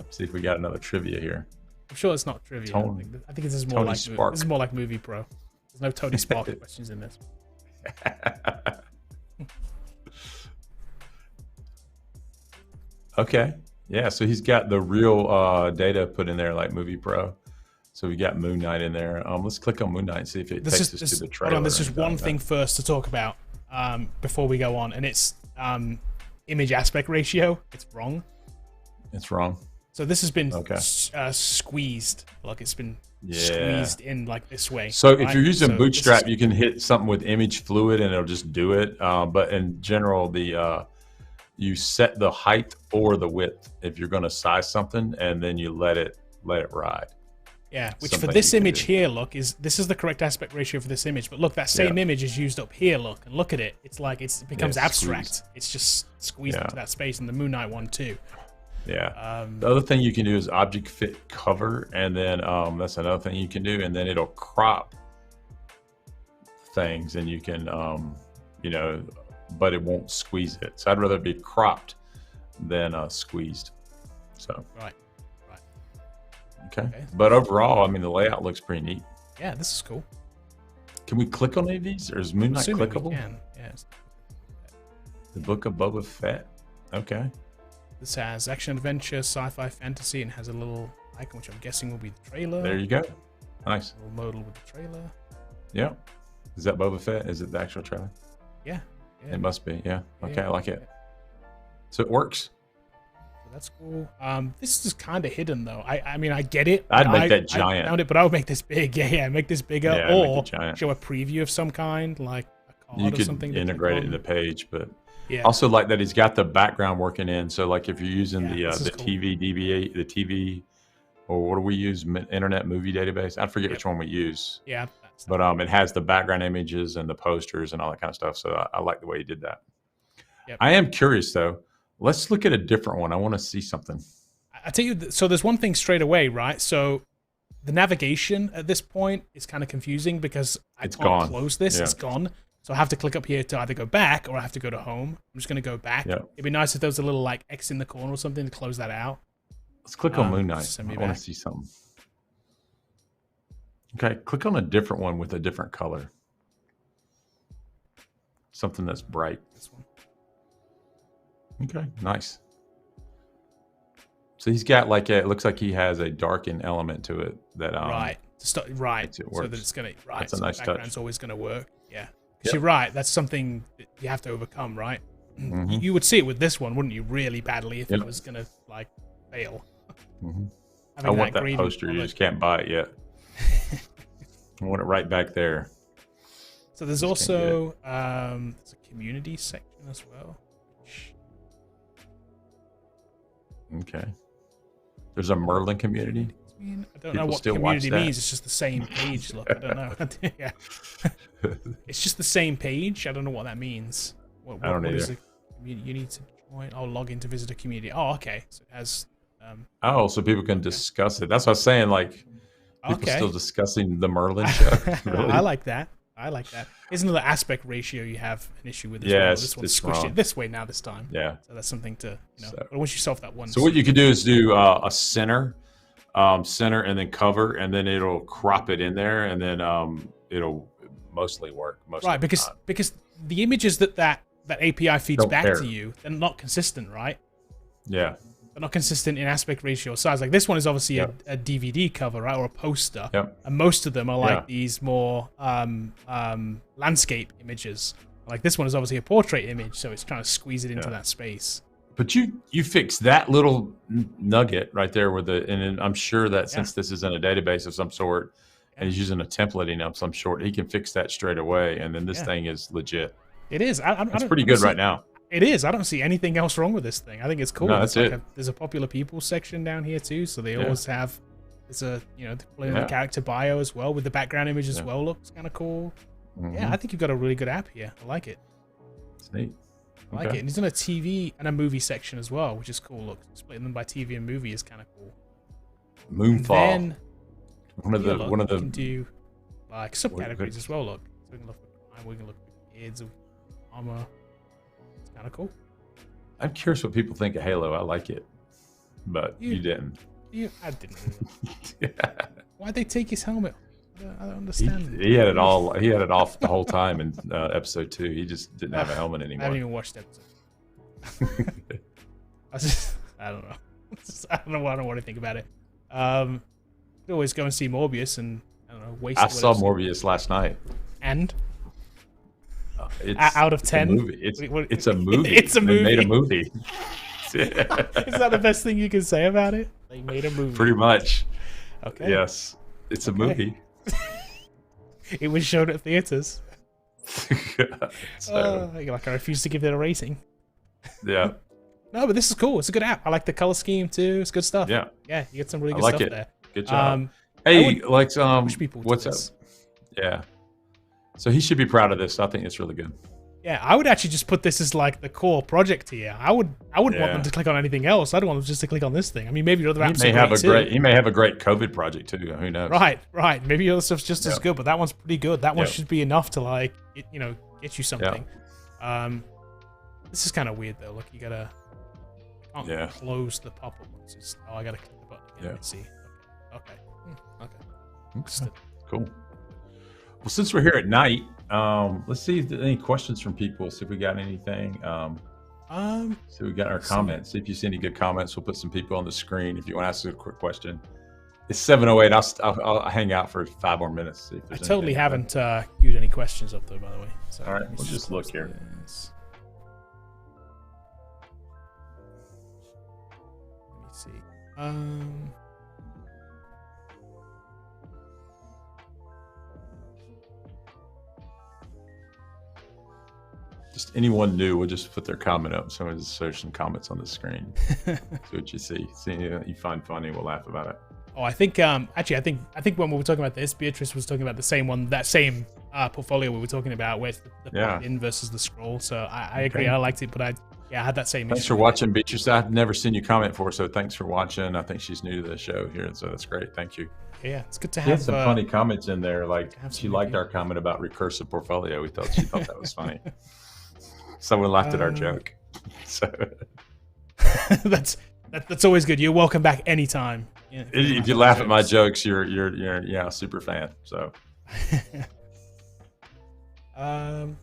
See if we got another trivia here. I'm sure it's not trivia. I think this is more like Spark. This is more like Movie Pro. There's no Tony Spark questions in this. Okay. Yeah, so he's got the real data put in there like Movie Pro. So we got Moon Knight in there. Let's click on Moon Knight and see if it takes us to the trailer. Hold on, there's just one thing first to talk about before we go on, and it's image aspect ratio. It's wrong. It's wrong. So this has been squeezed. Like it's been squeezed in like this way. So if you're using Bootstrap, you can hit something with image fluid and it'll just do it. But in general, you set the height or the width if you're going to size something, and then you let it ride. Yeah, which for this image here, look, this is the correct aspect ratio for this image. But look, that same image is used up here. Look, and look at it. It's like it becomes abstract. Squeezed. It's just squeezed into that space, and the Moon Knight one too. Yeah. The other thing you can do is object fit cover, and then that's another thing you can do, and then it'll crop things, and you can, but it won't squeeze it. So I'd rather be cropped than squeezed. So. Right. Okay. But overall, I mean, the layout looks pretty neat. Yeah, this is cool. Can we click on any of these, or is Moon Knight clickable? We can. Yes. The Book of Boba Fett. Okay. This has action, adventure, sci-fi, fantasy, and has a little icon, which I'm guessing will be the trailer. There you go. Nice. A little modal with the trailer. Yeah. Is that Boba Fett? Is it the actual trailer? Yeah. It must be. Yeah. Okay, I like it. So it works. That's cool. This is kind of hidden though. I mean, I get it. I'd make that giant. I found it, but I would make this big. Yeah, make this bigger, or make show a preview of some kind, like a card you or something. You could integrate it in the page, but yeah. Also like that he's got the background working in. So like if you're using the cool. TV DBA, the TV, or what do we use? Internet Movie Database. I forget which one we use. Yeah. But it has the background images and the posters and all that kind of stuff. So I like the way he did that. Yep. I am curious though. Let's look at a different one. I want to see something. I tell you, so there's one thing straight away, right? So the navigation at this point is kind of confusing because I can't close this. Yeah. It's gone. So I have to click up here to either go back or I have to go to home. I'm just going to go back. Yep. It'd be nice if there was a little like X in the corner or something to close that out. Let's click on Moon Knight. I want to see something. Okay, click on a different one with a different color. Something that's bright. This one. Okay, nice. So he's got like it looks like he has a darken element to it that right. So that it's gonna That's a nice touch. Background's always gonna work. Yeah. Yep. You're right. That's something that you have to overcome, right? Mm-hmm. You would see it with this one, wouldn't you? Really badly if it was gonna like fail. Mm-hmm. I want that poster. You just can't buy it yet. I want it right back there. So there's also there's a community section as well. Okay. There's a Merlin community. I don't know what community means. It's just the same page. Look, I don't know. Yeah. It's just the same page. I don't know what that means. I don't either. You need to join. Oh, log in to visit a community. Oh, okay. So it has. So people can discuss it. That's what I was saying. Like, people still discussing the Merlin show. Really? I like that. Isn't the aspect ratio you have an issue with? This one squished it this way now this time. Yeah. So that's something to But once you solve that one. So what you can do is do a center, and then cover, and then it'll crop it in there, and then it'll mostly work. Right, because the images that API feeds back to you, they're not consistent, right? Yeah. They're not consistent in aspect ratio or size. Like this one is obviously a DVD cover, right, or a poster. Yep. And most of them are like these more landscape images. Like this one is obviously a portrait image, so it's trying to squeeze it into that space. But you fix that little nugget right there with and I'm sure that since this is in a database of some sort, and he's using a templating of some sort, he can fix that straight away, and then this thing is legit. It is. It's pretty good right now. It is. I don't see anything else wrong with this thing. I think it's cool. No, that's it. There's a popular people section down here too, so they always have. There's a the character bio as well with the background image as well. Looks kind of cool. Mm-hmm. Yeah, I think you've got a really good app here. I like it. It's neat. I like it. And he's done a TV and a movie section as well, which is cool. Look, splitting them by TV and movie is kind of cool. Moonfall. One of the can do like subcategories as well. Look, so we can look at crime, we can look at kids, armor. It's kind of cool. I'm curious what people think of Halo. I like it, but you didn't. I didn't. Really. Why'd they take his helmet? I don't understand. He had it all. He had it off the whole time in episode 2. He just didn't have a helmet anymore. I haven't even watched episode. I don't know. I don't know what I think about it. Could always go and see Morbius and I don't know. Waste. I saw Morbius last night. And it's out of 10, it's a movie. It's a movie. They made a movie. Is that the best thing you can say about it? They made a movie. Pretty much. Okay. Yes, it's a movie. It was shown at theaters. So. I refuse to give it a rating. Yeah. No, but this is cool. It's a good app. I like the color scheme too. It's good stuff. Yeah. Yeah, you get some really good stuff there. Good job. Hey, what's up? Yeah. So he should be proud of this. I think it's really good. Yeah, I would actually just put this as like the core project here. I wouldn't want them to click on anything else. I'd want them just to click on this thing. I mean, maybe other apps He may have a great COVID project too. Who knows? Right. Maybe other stuff's just as good, but that one's pretty good. That one should be enough to like, get you something. This is kind of weird though. Look, you gotta close the pop-up. I gotta click the button again. Let's see. Okay. Cool. Well, since we're here at night, let's see if there's any questions from people. See if we got anything. So we got our comments. See if you see any good comments. We'll put some people on the screen. If you want to ask a quick question, it's 7:08. I'll hang out for 5 more minutes. See if I totally haven't queued any questions up there, by the way. So all right, we'll just look here. Let me see. Just anyone new, we'll just put their comment up. So we'll just search some comments on the screen. See what you see. See you find funny, we'll laugh about it. Oh, I think actually, I think when we were talking about this, Beatrice was talking about the same one, that same portfolio we were talking about, where it's the in versus the scroll. So I agree. I liked it, but I had that same. Thanks for watching, Beatrice. I've never seen you comment for, so thanks for watching. I think she's new to the show here, and so that's great. Thank you. Yeah, it's good to have. Had some funny comments in there. Like she liked our comment about recursive portfolio. She thought that was funny. Someone laughed at our joke. So that's always good. You're welcome back anytime. Yeah, if you laugh at my jokes, you're a super fan. So. The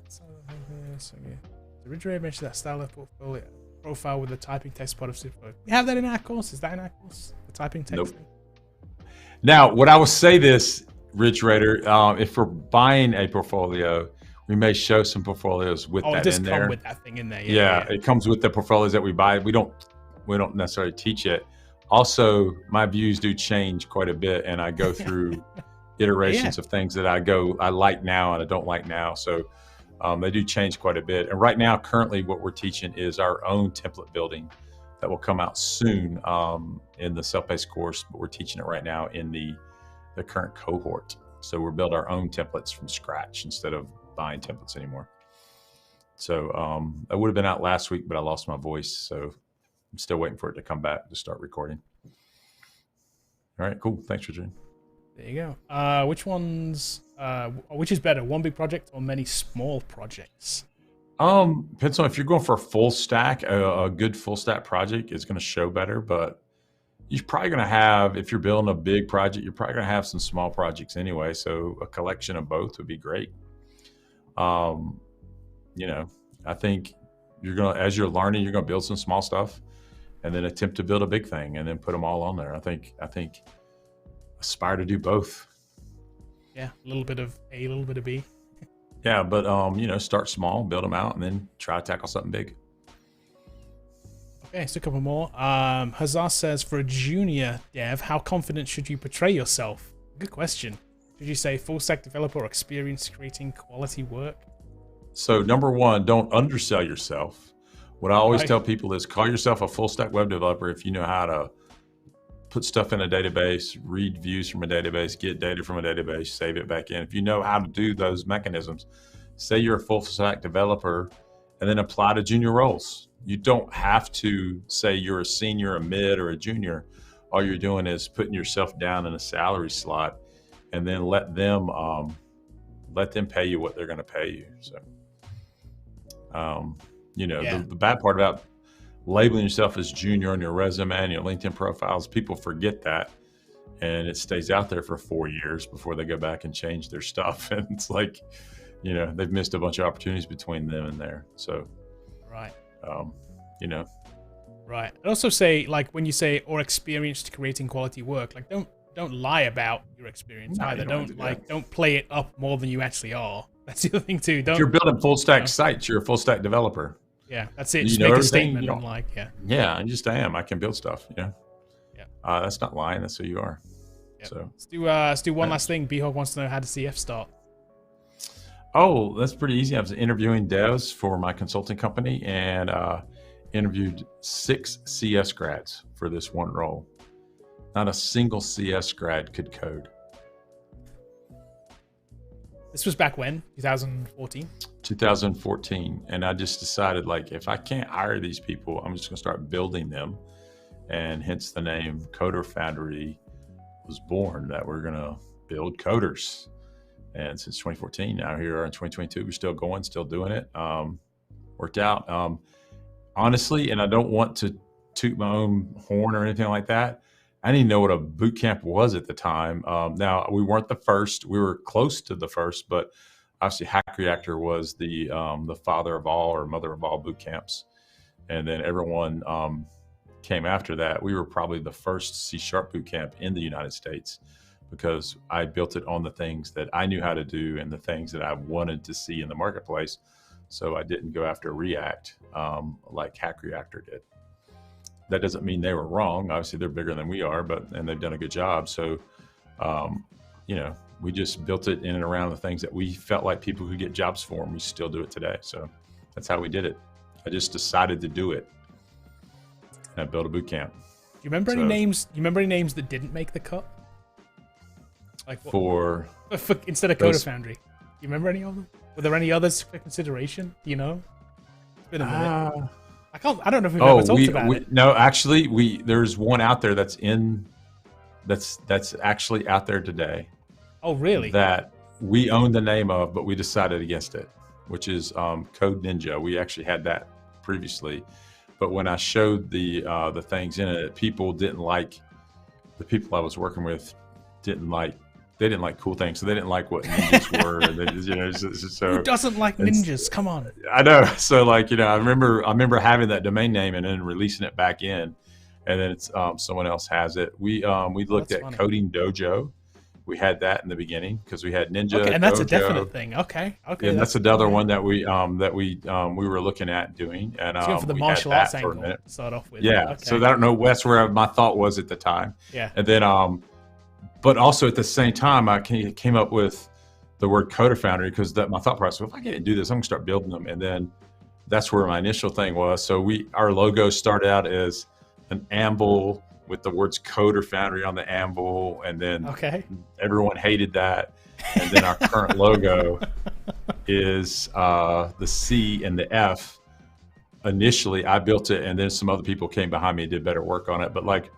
Ridgeway mentioned that style of portfolio profile with the typing text part of Super. We have that in our course. Is that in our course? The typing text. Nope. Thing? Now, what I will say this, Ridge Raider, if we're buying a portfolio, we may show some portfolios with that in there. With that thing in there. Yeah, it comes with the portfolios that we buy. We don't necessarily teach it. Also, my views do change quite a bit, and I go through iterations of things that I like now and I don't like now. So they do change quite a bit. And right now, currently, what we're teaching is our own template building that will come out soon in the self-paced course, but we're teaching it right now in the current cohort. So we're building our own templates from scratch instead of buying templates anymore. So I would have been out last week, but I lost my voice. So I'm still waiting for it to come back to start recording. All right, cool. Thanks, Richard. There you go. Which is better, one big project or many small projects? Depends on if you're going for a full stack. A good full stack project is going to show better, but you're probably going to have, if you're building a big project, you're probably going to have some small projects anyway. So a collection of both would be great. You know, I think you're going to, as you're learning, you're going to build some small stuff and then attempt to build a big thing and then put them all on there. I think aspire to do both. Yeah, a little bit of A, a little bit of B. Yeah, but you know, start small, build them out, and then try to tackle something big. Okay, so a couple more. Hazar says, for a junior dev, how confident should you portray yourself? Good question. Should you say full stack developer or experience creating quality work? So number one, don't undersell yourself. What I always tell people is call yourself a full stack web developer if you know how to put stuff in a database, read views from a database, get data from a database, save it back in. If you know how to do those mechanisms, say you're a full stack developer and then apply to junior roles. You don't have to say you're a senior, a mid, or a junior. All you're doing is putting yourself down in a salary slot and then let them pay you what they're going to pay you. So, you know, the bad part about labeling yourself as junior on your resume and your LinkedIn profiles, people forget that, and it stays out there for 4 years before they go back and change their stuff. And it's like, you know, they've missed a bunch of opportunities between them and there. So, right. You know, right. I'd also say, like, when you say or experienced creating quality work, like don't lie about your experience either. Don't play it up more than you actually are. That's the other thing too. If you're building full stack sites, you're a full stack developer. Yeah, that's it. Just make a statement and Yeah, I am. I can build stuff. You know. Yeah. That's not lying. That's who you are. Yep. So let's do one last thing. B-Hog wants to know, how does CF start? Oh, that's pretty easy. I was interviewing devs for my consulting company and interviewed 6 CS grads for this one role. Not a single CS grad could code. This was back when? 2014? 2014. And I just decided, like, if I can't hire these people, I'm just going to start building them. And hence the name Coder Foundry was born, that we're going to build coders. And since 2014, now here we are in 2022, we're still going, still doing it. Worked out. Honestly, and I don't want to toot my own horn or anything like that, I didn't even know what a boot camp was at the time. Now, we weren't the first. We were close to the first, but obviously Hack Reactor was the father of all, or mother of all boot camps. And then everyone came after that. We were probably the first C# boot camp in the United States, because I built it on the things that I knew how to do and the things that I wanted to see in the marketplace. So I didn't go after React like Hack Reactor did. That doesn't mean they were wrong. Obviously, they're bigger than we are, and they've done a good job. So, you know, we just built it in and around the things that we felt like people could get jobs for, and we still do it today. So that's how we did it. I just decided to do it, and I built a boot camp. Do you remember any names? Do you remember any names that didn't make the cut? Like what, for instead of Coder Foundry, do you remember any of them? Were there any others for consideration? Do you know? It's been a minute. I don't know if we've ever talked about it. No, actually, there's one out there that's actually out there today. Oh, really? That we own the name of, but we decided against it, which is Code Ninja. We actually had that previously, but when I showed the things in it, people didn't like. The people I was working with didn't like. They didn't like cool things, so they didn't like what ninjas were. And they, you know, so who doesn't like ninjas? Come on. I know. So, like, you know, I remember having that domain name and then releasing it back in, and then it's someone else has it. We looked at funny. Coding Dojo. We had that in the beginning because we had Ninja. Okay, and that's Dojo. A definite thing. Okay. And that's another one that we were looking at doing. And for the martial arts angle to start off with. Yeah. Okay. So I don't know. That's where my thought was at the time. Yeah. And then but also at the same time, I came up with the word Coder Foundry because my thought process was, if I can't do this, I'm gonna start building them. And then that's where my initial thing was. So our logo started out as an anvil with the words Code or Foundry on the anvil, and then everyone hated that. And then our current logo is the C and the F. Initially, I built it, and then some other people came behind me and did better work on it. But like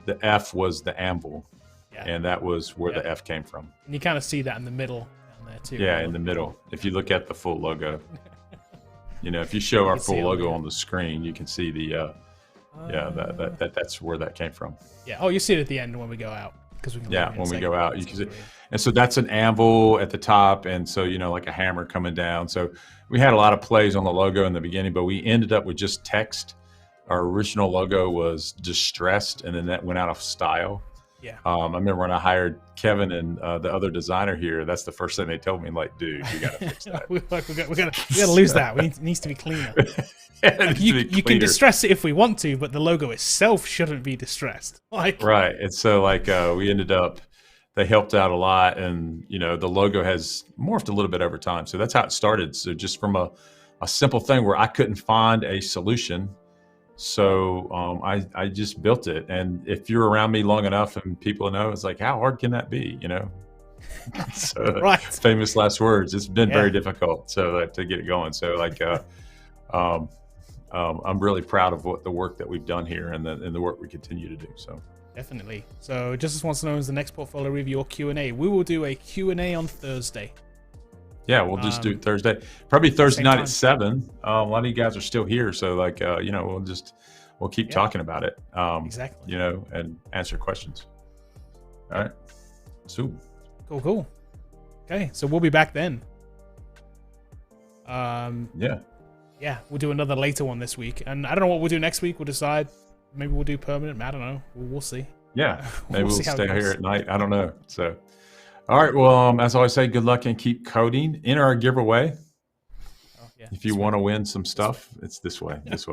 the F was the anvil, and that was where the F came from. And you kind of see that in the middle down there too. Yeah, in the middle. If you look at the full logo, if you show our full logo on the screen, you can see the that's where that came from. Yeah. Oh, you see it at the end when we go out. When we go out, you can see. And so that's an anvil at the top, and so like a hammer coming down. So we had a lot of plays on the logo in the beginning, but we ended up with just text. Our original logo was distressed, and then that went out of style. Yeah. I remember when I hired Kevin and the other designer here, that's the first thing they told me, like, dude, we got to fix that. we gotta lose that. It needs to be cleaner. You can distress it if we want to, but the logo itself shouldn't be distressed. Right. And so we ended up, they helped out a lot, and the logo has morphed a little bit over time. So that's how it started. So just from a simple thing where I couldn't find a solution. So I just built it. And if you're around me long enough and people know, it's like, how hard can that be? So famous last words. It's been very difficult to get it going. So I'm really proud of the work that we've done here and the work we continue to do. So definitely. So Justice wants to know, is the next portfolio review or Q&A? We will do a Q&A on Thursday. Yeah, we'll just do it Thursday. Probably Thursday night at 7. A lot of you guys are still here, so we'll keep talking about it. Exactly. And answer questions. All right. So cool. Okay, so we'll be back then. Yeah, we'll do another later one this week, and I don't know what we'll do next week. We'll decide. Maybe we'll do permanent. I don't know. We'll see. Yeah, maybe we'll stay here at night. I don't know. So. All right. Well, as I always say, good luck and keep coding. Enter our giveaway. If you want to win some stuff, it's this way. And if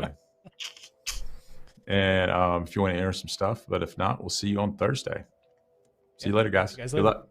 you want to enter some stuff, but if not, we'll see you on Thursday. See you later, guys. Good luck.